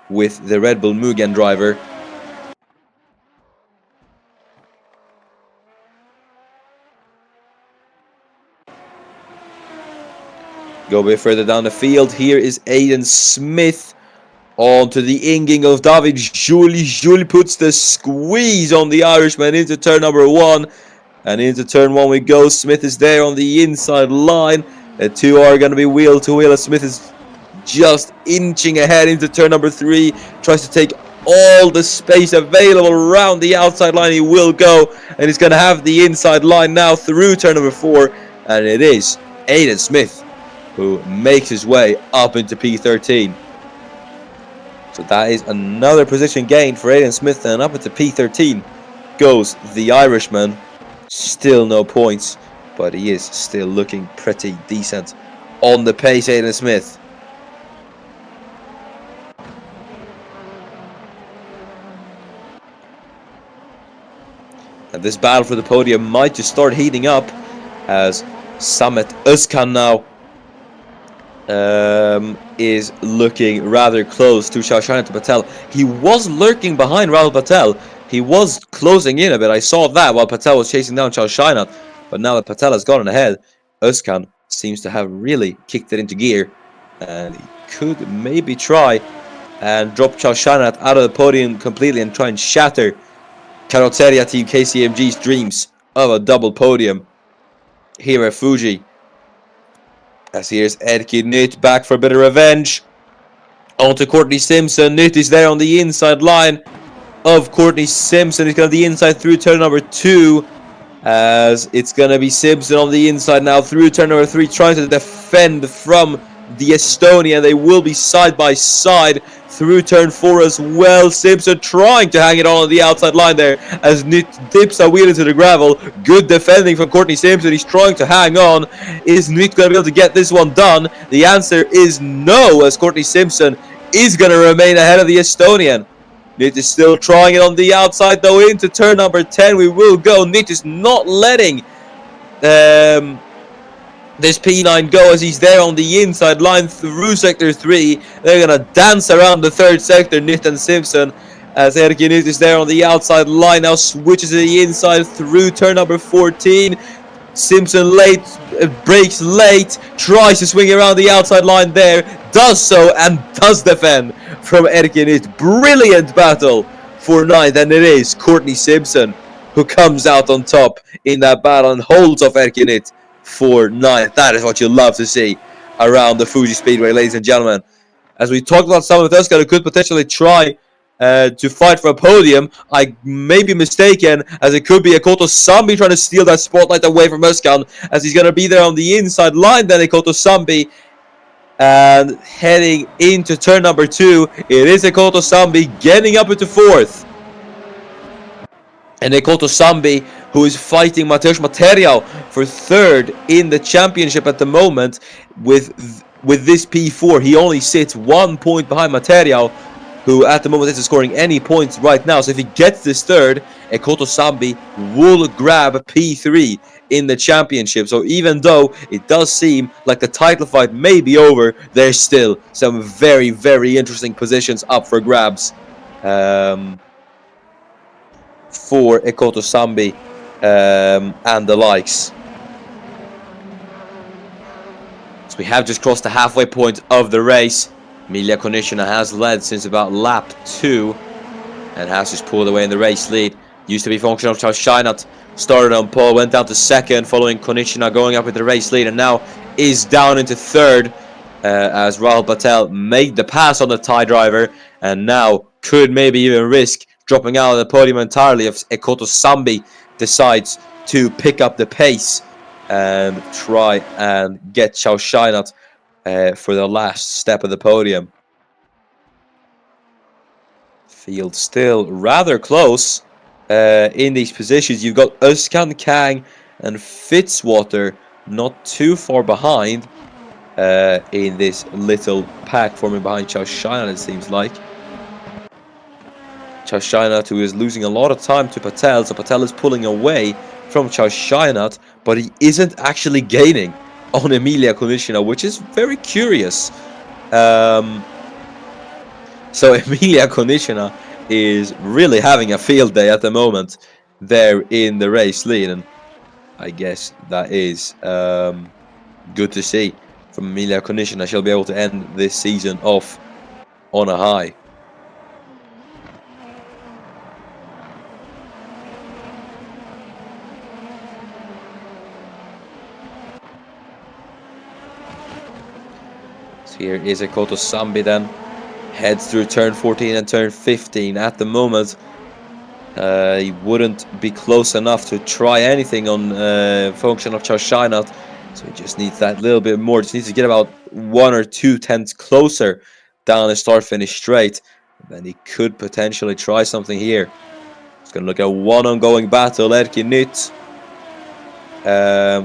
with the Red Bull Mugen driver. Go a bit further down the field. Here is Aiden Smith onto the inging of David Julie. Julie puts the squeeze on the Irishman into turn number 1. And into turn 1 we go. Smith is there on the inside line. The two are going to be wheel to wheel. Smith is just inching ahead into turn number 3. Tries to take all the space available around the outside line. He will go. And he's going to have the inside line now through turn number 4. And it is Aiden Smith who makes his way up into P13. So that is another position gain for Aiden Smith. And up into P13 goes the Irishman. Still no points, but he is still looking pretty decent on the pace, Aiden Smith. And this battle for the podium might just start heating up as Samet Özkan now is looking rather close to Chaushainat Patel. He was lurking behind Rahul Patel. He was closing in a bit. I saw that while Patel was chasing down Chaushainat. But now that Patel has gone ahead, Özkan seems to have really kicked it into gear. And he could maybe try and drop Chaushainat out of the podium completely and try and shatter Carrozzeria Team KCMG's dreams of a double podium here at Fuji. As here's Erkki Nyt back for a bit of revenge. On to Courtney Simpson. Nyt is there on the inside line of Courtney Simpson. He's got the inside through turn number 2. As it's going to be Simpson on the inside now through turn number 3. Trying to defend from the Estonian. They will be side by side through turn 4 as well. Simpson trying to hang it on the outside line there as Nyt dips a wheel into the gravel. Good defending from Courtney Simpson. He's trying to hang on. Is Nyt going to be able to get this one done? The answer is no, as Courtney Simpson is going to remain ahead of the Estonian. Nyt is still trying it on the outside though into turn number 10. We will go. Nyt is not letting this P9 go as he's there on the inside line through sector 3. They're going to dance around the third sector, Nyt and Simpson, as Erkki Nyt is there on the outside line. Now switches to the inside through turn number 14. Simpson breaks late, tries to swing around the outside line there, does so and does defend from Erkki Nyt. Brilliant battle for 9th, and it is Courtney Simpson who comes out on top in that battle and holds off Erkki Nyt for 9th. That is what you love to see around the Fuji Speedway, ladies and gentlemen. As we talked about, someone with Özkan who could potentially try to fight for a podium. I may be mistaken, as it could be Ekoto Sambi trying to steal that spotlight away from Özkan, as he's going to be there on the inside line. Then Ekoto Sambi, and heading into turn number 2, it is Ekoto Sambi getting up into 4th. And Ekoto Sambi, who is fighting Mateusz Materiał for 3rd in the championship at the moment. With this P4, he only sits 1 point behind Materiał, who at the moment isn't scoring any points right now. So if he gets this 3rd, Ekoto Sambi will grab P3 in the championship. So even though it does seem like the title fight may be over, there's still some very, very interesting positions up for grabs for Ekoto Sambi and the likes. So we have just crossed the halfway point of the race. Milja Konishina has led since about lap 2 and has just pulled away in the race lead. Used to be functional. Chaushainat started on pole, went down to 2nd following Konishina going up with the race lead, and now is down into 3rd as Rahul Patel made the pass on the Thai driver and now could maybe even risk dropping out of the podium entirely if Ekoto Sambi decides to pick up the pace and try and get Chaushainat for the last step of the podium. Field still rather close in these positions. You've got Özkan, Kang, and Fitzwater not too far behind in this little pack forming behind Charles Shine, it seems like. Charles Shinat, who is losing a lot of time to Patel, so Patel is pulling away from Charles Shinat, but he isn't actually gaining on Emilia Konishina, which is very curious. So Emilia Konishina is really having a field day at the moment there in the race lead, and I guess that is good to see from Emilia Konishina. She'll be able to end this season off on a high. So here is Ekoto Sambi then. Heads through turn 14 and turn 15. At the moment, he wouldn't be close enough to try anything on function of Charles Shinat. So he just needs that little bit more. Just needs to get about 1 or 2 tenths closer down the start-finish straight. Then he could potentially try something here. He's going to look at one ongoing battle. Erki Nytt,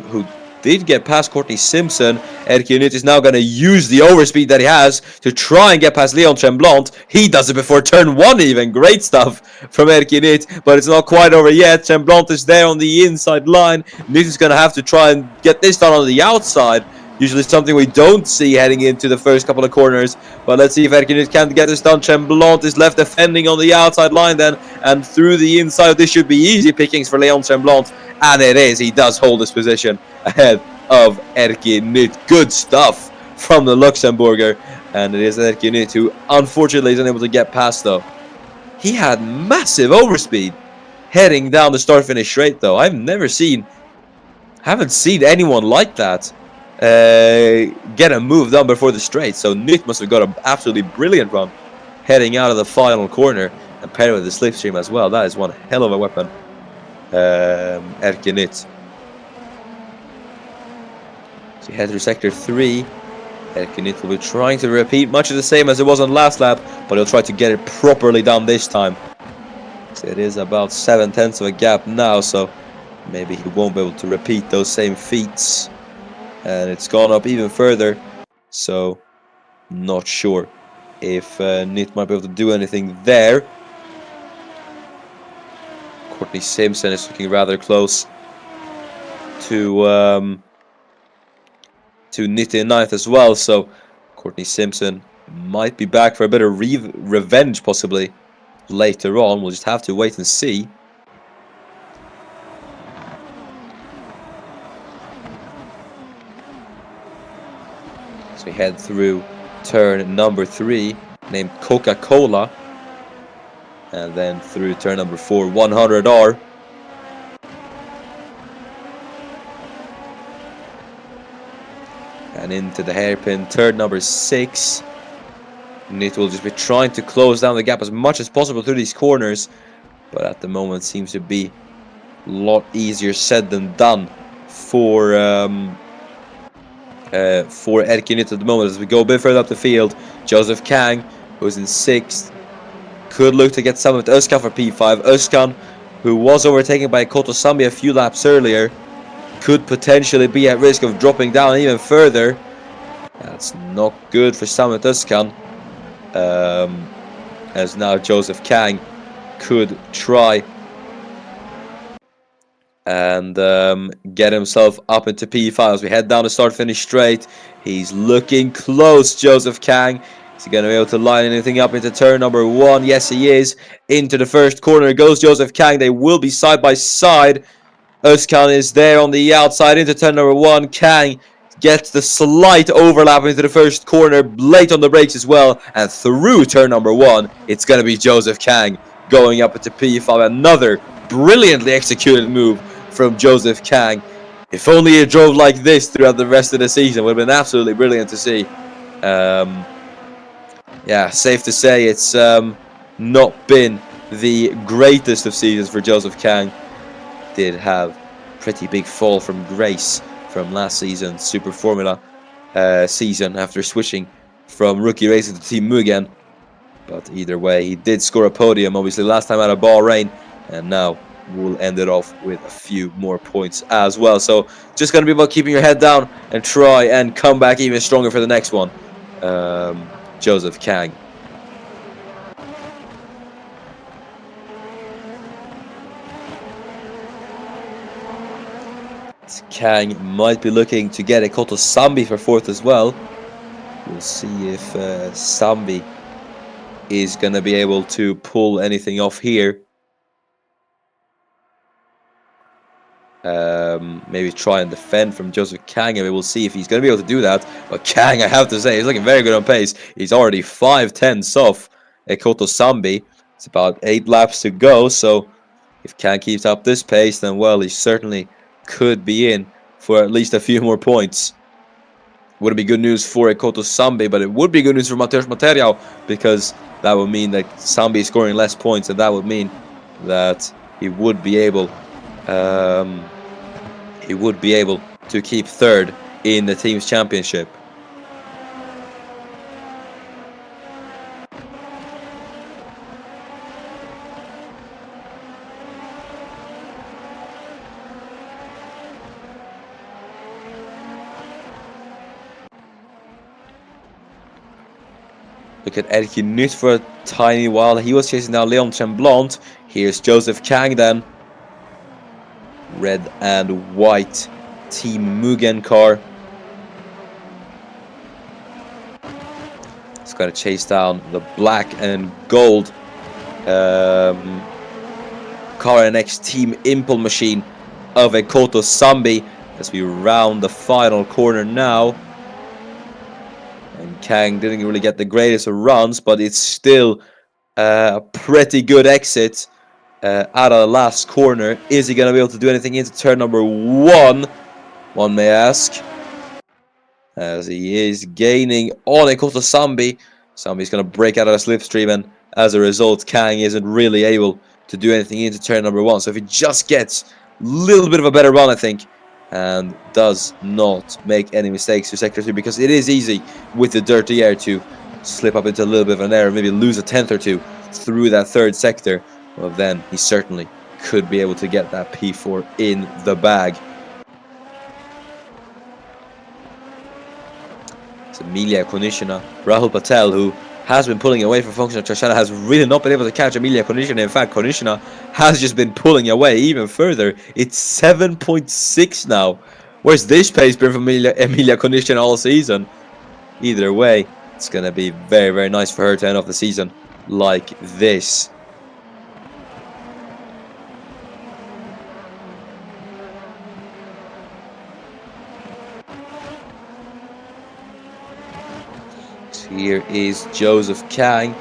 who did get past Courtney Simpson. Erki Nytt is now going to use the overspeed that he has to try and get past Leon Tremblant. He does it before turn 1 even. Great stuff from Erki Nytt, but it's not quite over yet. Tremblant is there on the inside line. Nytt is going to have to try and get this done on the outside. Usually something we don't see heading into the first couple of corners. But let's see if Erki Nytt can get this done. Tremblant is left defending on the outside line then. And through the inside, this should be easy pickings for Leon Tremblant. And it is. He does hold this position ahead of Erki Nytt. Good stuff from the Luxembourger. And it is Erki Nytt who unfortunately isn't able to get past though. He had massive overspeed heading down the start-finish straight though. Haven't seen anyone like that get a move done before the straight. So Nytt must have got an absolutely brilliant run heading out of the final corner and paired with the slipstream as well. That is one hell of a weapon. Erki Nytt. So head through sector 3. Erki Nytt will be trying to repeat much of the same as it was on last lap, but he'll try to get it properly done this time. So it is about 7 tenths of a gap now, so maybe he won't be able to repeat those same feats. And it's gone up even further, so not sure if Nytt might be able to do anything there. Courtney Simpson is looking rather close to Nytt in 9th as well, so Courtney Simpson might be back for a bit of revenge possibly later on. We'll just have to wait and see. So we head through turn number 3, named Coca-Cola, and then through turn number 4, 100R. And into the hairpin, turn number 6. Nytt will just be trying to close down the gap as much as possible through these corners, but at the moment seems to be a lot easier said than done for Erki Nytt at the moment. As we go a bit further up the field, Joseph Kang, who's in 6th, could look to get some of Özkan for P5. Özkan, who was overtaken by Koto Sambi a few laps earlier, could potentially be at risk of dropping down even further. That's not good for Samet Özkan, as now Joseph Kang could try and get himself up into P5 as we head down the start-finish straight. He's looking close, Joseph Kang. Is he going to be able to line anything up into turn number 1? Yes, he is. Into the first corner goes Joseph Kang. They will be side by side. Özkan is there on the outside into turn number 1. Kang gets the slight overlap into the first corner, late on the brakes as well, and through turn number 1, it's going to be Joseph Kang going up into P5. Another brilliantly executed move from Joseph Kang. If only he drove like this throughout the rest of the season, it would have been absolutely brilliant to see. Yeah, safe to say it's not been the greatest of seasons for Joseph Kang. Did have pretty big fall from grace from last season's Super Formula season after switching from rookie racing to Team Mugen. But either way, he did score a podium, obviously last time out of Bahrain, and now will end it off with a few more points as well. So just going to be about keeping your head down and try and come back even stronger for the next one. Joseph Kang. Kang might be looking to get a Koto Sambi for 4th as well. We'll see if Sambi is going to be able to pull anything off here. Maybe try and defend from Joseph Kang, and we will see if he's going to be able to do that. But Kang, I have to say, he's looking very good on pace. He's already 5/10 off Koto Sambi. It's about 8 laps to go, so if Kang keeps up this pace, then well, he certainly could be in for at least a few more points. Wouldn't be good news for Koto Sambi, but it would be good news for Mateusz Materiał, because that would mean that Sambi is scoring less points, and that would mean that he would be able to keep 3rd in the team's championship. Look at Erki Nut for a tiny while. He was chasing down Leon Tremblant. Here's Joseph Kang then. Red and white Team Mugen car. It's going to chase down the black and gold Car NX Team Impel machine of a Koto Sambi as we round the final corner now. And Kang didn't really get the greatest of runs, but it's still a pretty good exit out of the last corner. Is he going to be able to do anything into turn number 1? One may ask. As he is gaining on a Koto Sambi. Sambi's going to break out of the slipstream, and as a result, Kang isn't really able to do anything into turn number 1. So if he just gets a little bit of a better run, I think, and does not make any mistakes to sector 2, because it is easy with the dirty air to slip up into a little bit of an error, maybe lose a 10th or 2 through that 3rd sector. Well, then he certainly could be able to get that P4 in the bag. It's Emilia Konishina. Rahul Patel, who has been pulling away from Functional Trashana, has really not been able to catch Emilia Konishina. In fact, Konishina has just been pulling away even further. It's 7.6 now. Where's this pace been from Emilia Konishina all season? Either way, it's going to be very, very nice for her to end off the season like this. Here is Joseph Kang.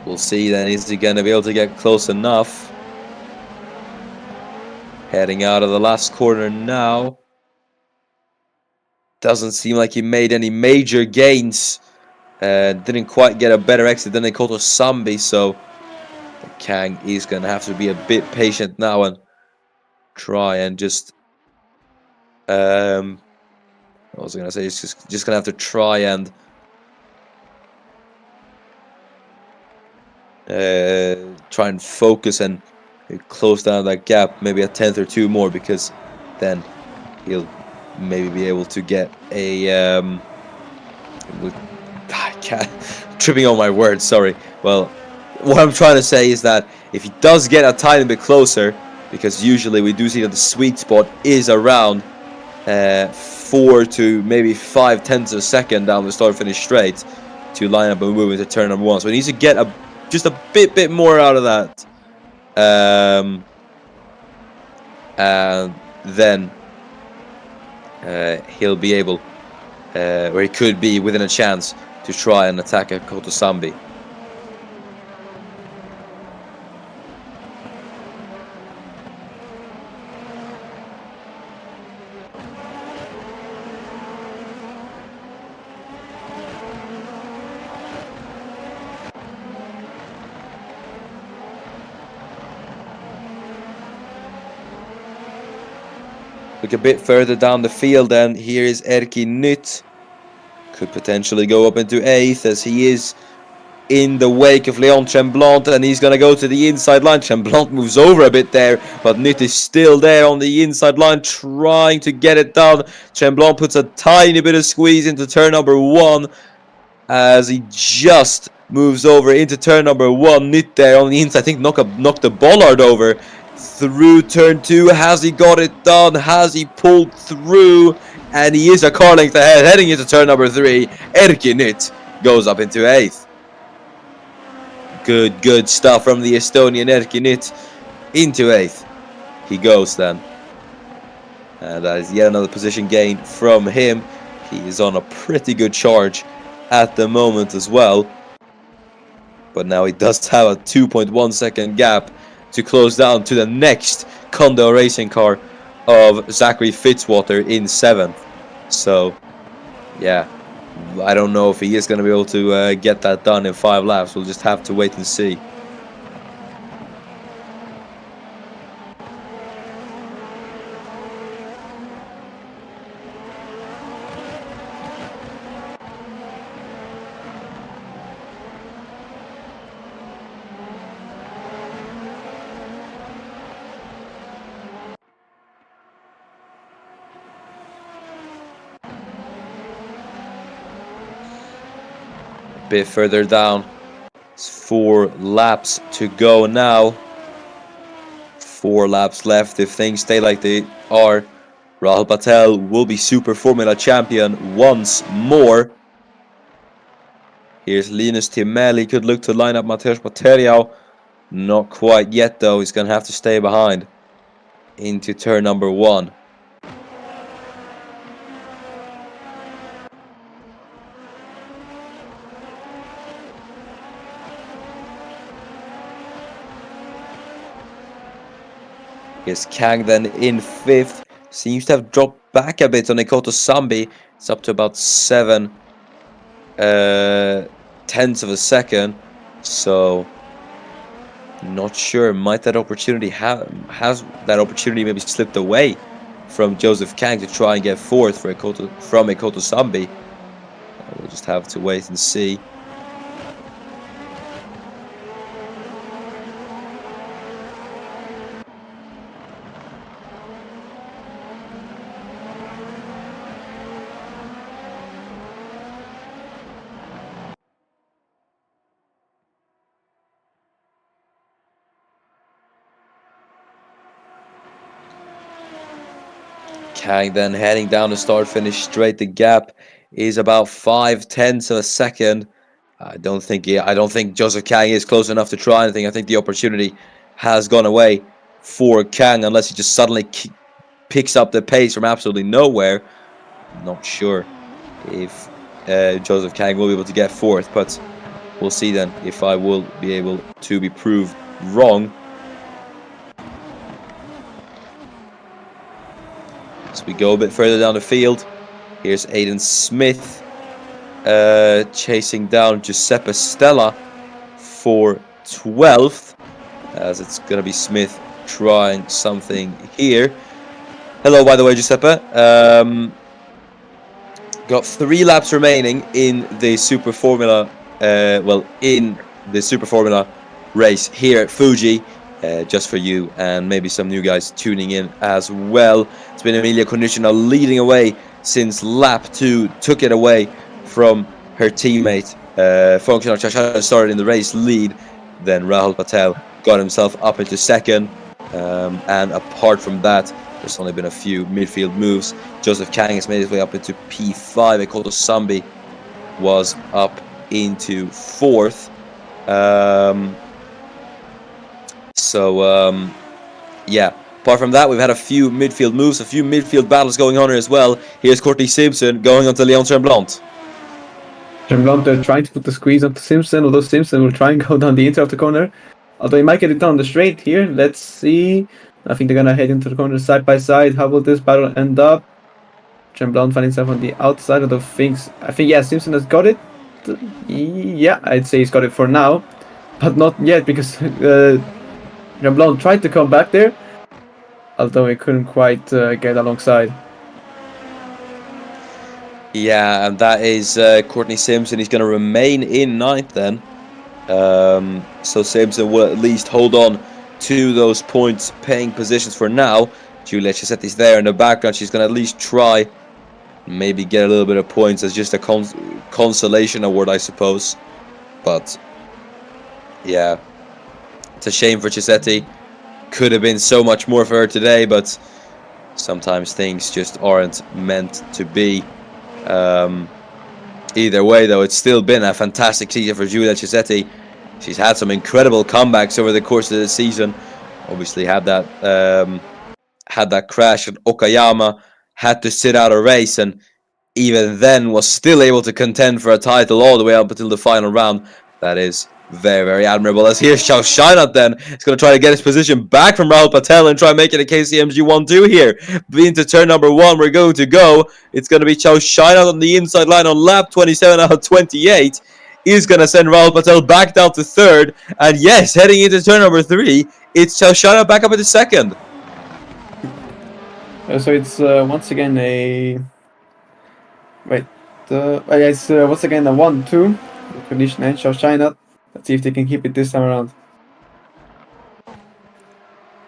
We'll see then, is he going to be able to get close enough? Heading out of the last corner now. Doesn't seem like he made any major gains. Didn't quite get a better exit than Koto Sambi, so Kang is going to have to be a bit patient now and try and just... what was I going to say? It's just going to have to try and focus and close down that gap, maybe a 10th or 2 more, because then he'll maybe be able to get a I can't, tripping on my words, sorry. Well, what I'm trying to say is that if he does get a tiny bit closer, because usually we do see that the sweet spot is around 4 to maybe 5/10 of a second down the start finish straight to line up and move into turn number 1. So he needs to get just a bit more out of that, and then he'll be able, or he could be within a chance to try and attack a Koto Sambi. Look a bit further down the field then. Here is Erki Nut. Could potentially go up into 8th, as he is in the wake of Leon Tremblant, and he's going to go to the inside line. Tremblant moves over a bit there, but Nut is still there on the inside line trying to get it done. Tremblant puts a tiny bit of squeeze into turn number 1 as he just moves over into turn number 1. Nut there on the inside, I think knocked the bollard over through turn 2. Has he got it done? Has he pulled through? And he is a car length ahead, heading into turn number 3. Erkki Nut goes up into 8th. Good stuff from the Estonian Erkki Nut. Into 8th he goes then. And that is yet another position gain from him. He is on a pretty good charge at the moment as well. But now he does have a 2.1 second gap to close down to the next Condor racing car of Zachary Fitzwater in 7th. So, yeah, I don't know if he is going to be able to get that done in 5 laps. We'll just have to wait and see. Bit further down. It's 4 laps to go now. 4 laps left. If things stay like they are, Rahul Patel will be Super Formula champion once more. Here's Linus Timell. He could look to line up Mateusz Materiał. Not quite yet though. He's going to have to stay behind into turn number 1. Here's Kang then in 5th. Seems to have dropped back a bit on Ekoto Sambi. It's up to about 7 tenths of a second. So, not sure. Might that opportunity has that opportunity maybe slipped away from Joseph Kang to try and get 4th for from Ekoto Sambi? We'll just have to wait and see. Kang then heading down the start finish straight. The gap is about 5 tenths of a second. I don't think Joseph Kang is close enough to try anything. I think the opportunity has gone away for Kang unless he just suddenly picks up the pace from absolutely nowhere. Not sure if Joseph Kang will be able to get 4th, but we'll see then if I will be able to be proved wrong. As we go a bit further down the field, here's Aidan Smith chasing down Giuseppe Stella for 12th, as it's going to be Smith trying something here. Hello, by the way, Giuseppe. Got 3 laps remaining in the Super Formula, in the Super Formula race here at Fuji. Just for you and maybe some new guys tuning in as well. It's been Emilia Konishina leading away since lap 2. Took it away from her teammate. Functional Chachara started in the race lead. Then Rahul Patel got himself up into 2nd. And apart from that, there's only been a few midfield moves. Joseph Kang has made his way up into P5. Ekoto Sambi was up into 4th. Yeah, apart from that, we've had a few midfield moves, a few midfield battles going on here as well. Here's Courtney Simpson going onto Leon Tremblant. Tremblant trying to put the squeeze onto Simpson, although Simpson will try and go down the inside of the corner. Although he might get it down the straight here. Let's see. I think they're going to head into the corner side by side. How will this battle end up? Tremblant finding himself on the outside of the things. I think, yeah, Simpson has got it. Yeah, I'd say he's got it for now. But not yet, because Tremblant tried to come back there, although he couldn't quite get alongside. Yeah, and that is Courtney Simpson. He's going to remain in 9th then. So Simpson will at least hold on to those points paying positions for now. Giulia Cisetti's there in the background. She's going to at least try, maybe get a little bit of points as just a consolation award, I suppose. But yeah, it's a shame for Cisetti. Could have been so much more for her today, but sometimes things just aren't meant to be. Either way, though, it's still been a fantastic season for Giulia Cisetti. She's had some incredible comebacks over the course of the season. Obviously had that crash at Okayama, had to sit out a race, and even then was still able to contend for a title all the way up until the final round. That is very, very admirable. As here's Xiao Shinat then. He's going to try to get his position back from Rahul Patel and try making a KCMG 1-2 here. Into turn number 1, we're going to go. It's going to be Xiao Shinat on the inside line on lap 27 out of 28. Is going to send Rahul Patel back down to 3rd. And yes, heading into turn number 3, it's Xiao Shinat back up into 2nd. So it's once again a... Wait. It's once again a 1-2. Condition and Xiao Shinat. Let's see if they can keep it this time around.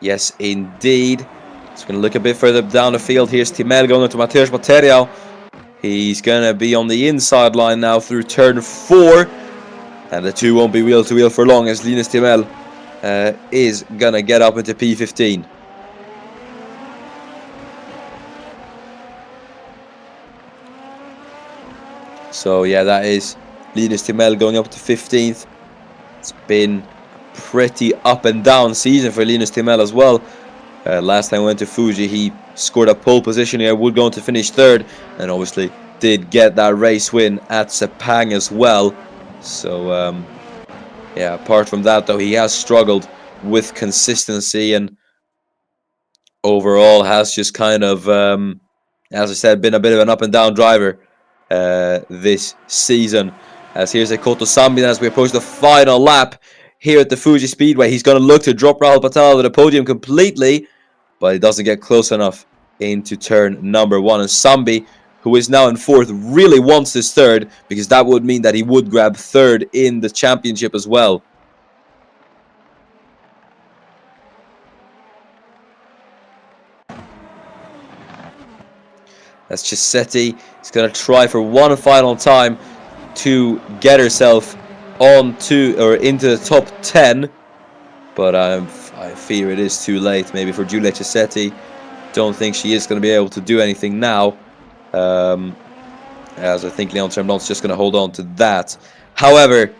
Yes, indeed. It's going to look a bit further down the field. Here's Timel going to Mateusz Material. He's going to be on the inside line now through turn 4. And the two won't be wheel to wheel for long as Linus Timel is going to get up into P15. So yeah, that is Linus Timel going up to 15th. It's been a pretty up and down season for Linus Timel as well. Last time I went to Fuji, he scored a pole position here, would go on to finish 3rd, and obviously did get that race win at Sepang as well. So yeah, apart from that though, he has struggled with consistency and overall has just kind of, as I said, been a bit of an up and down driver this season. As here's a Koto Sambi as we approach the final lap here at the Fuji Speedway. He's going to look to drop Rahul Patel out of the podium completely, but he doesn't get close enough into turn number 1. And Sambi, who is now in 4th, really wants this 3rd because that would mean that he would grab 3rd in the championship as well. That's Cisetti. He's going to try for one final time to get herself into the top 10, but I fear it is too late. Maybe for Giulia Cisetti, don't think she is going to be able to do anything now. As I think Leon Tremblont's just going to hold on to that. However,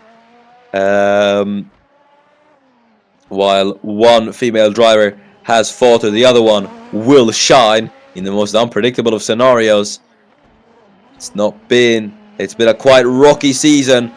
while one female driver has faltered, the other one will shine in the most unpredictable of scenarios. It's been a quite rocky season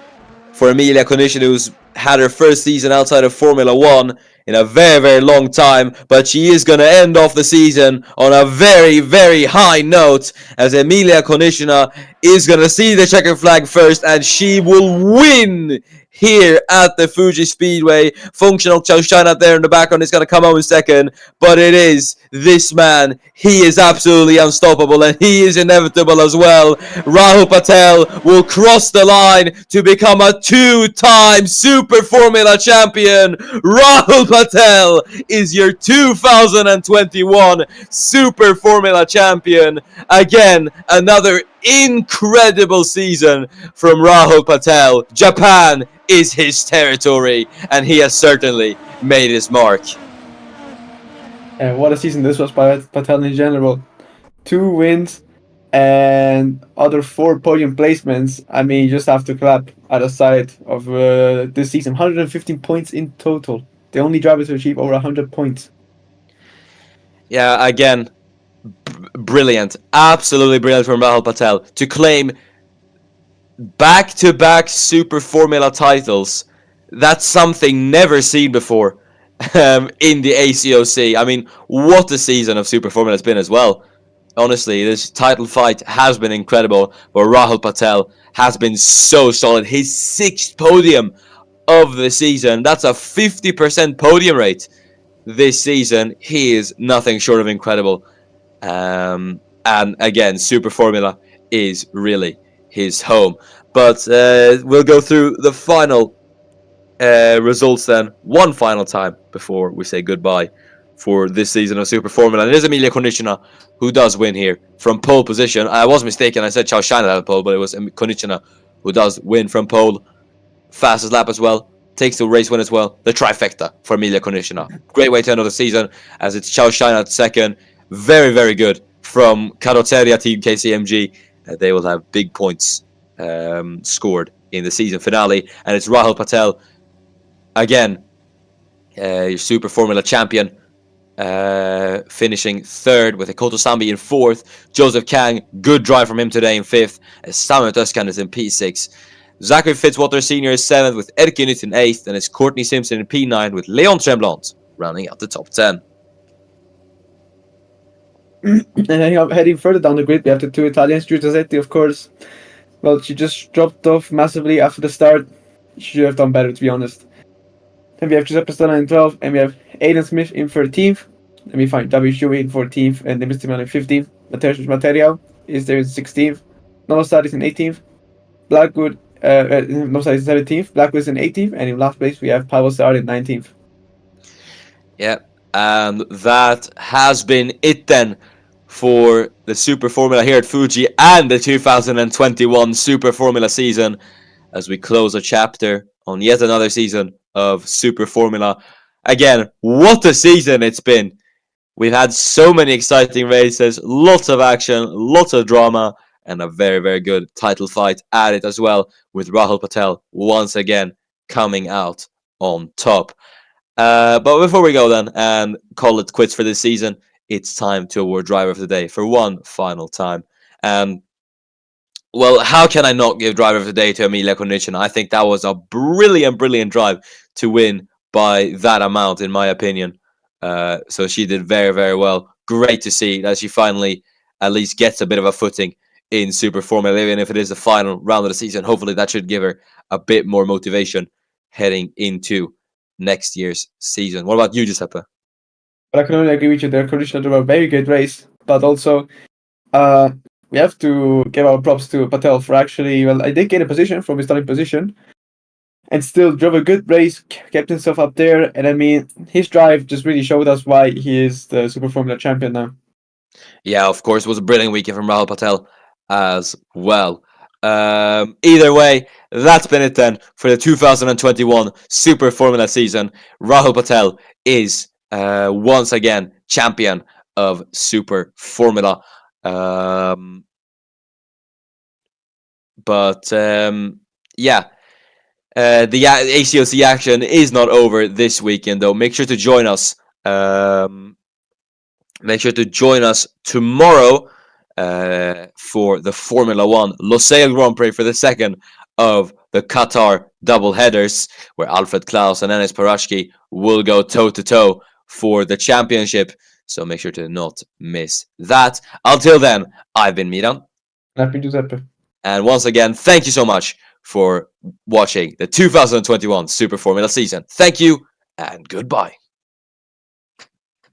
for Emilia Conishin, who's had her first season outside of Formula 1 in a very, very long time, but she is going to end off the season on a very, very high note, as Emilia Konishina is going to see the checkered flag first, and she will win here at the Fuji Speedway. Functional Xiao Shinat there in the background is going to come home in 2nd, but it is this man. He is absolutely unstoppable, and he is inevitable as well. Rahul Patel will cross the line to become a 2-time Super Formula champion. Rahul Patel is your 2021 Super Formula champion. Again, another incredible season from Rahul Patel. Japan is his territory, and he has certainly made his mark. And what a season this was by Patel in general. 2 wins and other 4 podium placements. I mean, you just have to clap at the side of this season. 115 points in total. The only driver to achieve over 100 points. Yeah, again, brilliant. Absolutely brilliant from Rahul Patel to claim back-to-back Super Formula titles. That's something never seen before in the ACOC. I mean, what a season of Super Formula has been as well. Honestly, this title fight has been incredible, but Rahul Patel has been so solid. His 6th podium of the season. That's a 50% podium rate this season. He is nothing short of incredible. And again, Super Formula is really his home. But we'll go through the final results then one final time before we say goodbye for this season of Super Formula. And it is Emilia Konechina who does win here from pole position. I was mistaken. I said Charles Steiner had a pole, but it was Konechina who does win from pole. Fastest lap as well. Takes the race win as well. The trifecta for Emilia Konechina. Great way to end of the season as it's Charles Steiner at second. Very, very good from Carrozzeria Team KCMG. They will have big points scored in the season finale. And it's Rahul Patel, again, your Super Formula champion, finishing third with Ekoto Sambi in fourth. Joseph Kang, good drive from him today in fifth. Samuel Tuscan is in P6. Zachary Fitzwater Sr. is seventh with Erkinit in eighth. And it's Courtney Simpson in P9 with Leon Tremblant rounding out the top 10. And heading further down the grid, we have the two Italians. Giuseppe, of course. Well, she just dropped off massively after the start. She should have done better, to be honest. Then we have Giuseppe Stella in 12th, and we have Aiden Smith in 13th. Then we find W. Shuey in 14th, and Mr. in 15th. Material is there in 16th. Nolostad is in 18th. Blackwood, Nolostad is in 17th. Blackwood is in 18th, and in last place we have Pavel Star in 19th. Yeah, and that has been it then for the Super Formula here at Fuji and the 2021 Super Formula season as we close a chapter on yet another season of Super Formula. Again, what a season it's been. We've had so many exciting races, lots of action, lots of drama, and a very, very good title fight at it as well, with Rahul Patel once again coming out on top. But before we go then and call it quits for this season, it's time to award Driver of the Day for one final time. And, well, how can I not give Driver of the Day to Emilia Konechina? I think that was a brilliant, brilliant drive to win by that amount, in my opinion. So she did very, very well. Great to see that she finally at least gets a bit of a footing in Super Formula, even if it is the final round of the season. Hopefully that should give her a bit more motivation heading into next year's season. What about you, Giuseppe? But I can only agree with you there. Konechina drove a very good race, but also we have to give our props to Patel for actually, well, I did gain a position from his starting position and still drove a good race, kept himself up there. And I mean, his drive just really showed us why he is the Super Formula champion now. Yeah, of course, it was a brilliant weekend from Rahul Patel as well. Either way, that's been it then for the 2021 Super Formula season. Rahul Patel is once again champion of Super Formula. Yeah. The ACOC action is not over this weekend, though. Make sure to join us. Make sure to join us tomorrow for the Formula One Losail Grand Prix for the second of the Qatar double headers, where Alfred Klaus and Enes Parashki will go toe to toe for the championship. So make sure to not miss that. Until then, I've been Miran. I've been Giuseppe. And once again, thank you so much for watching the 2021 Super Formula season. Thank you and goodbye.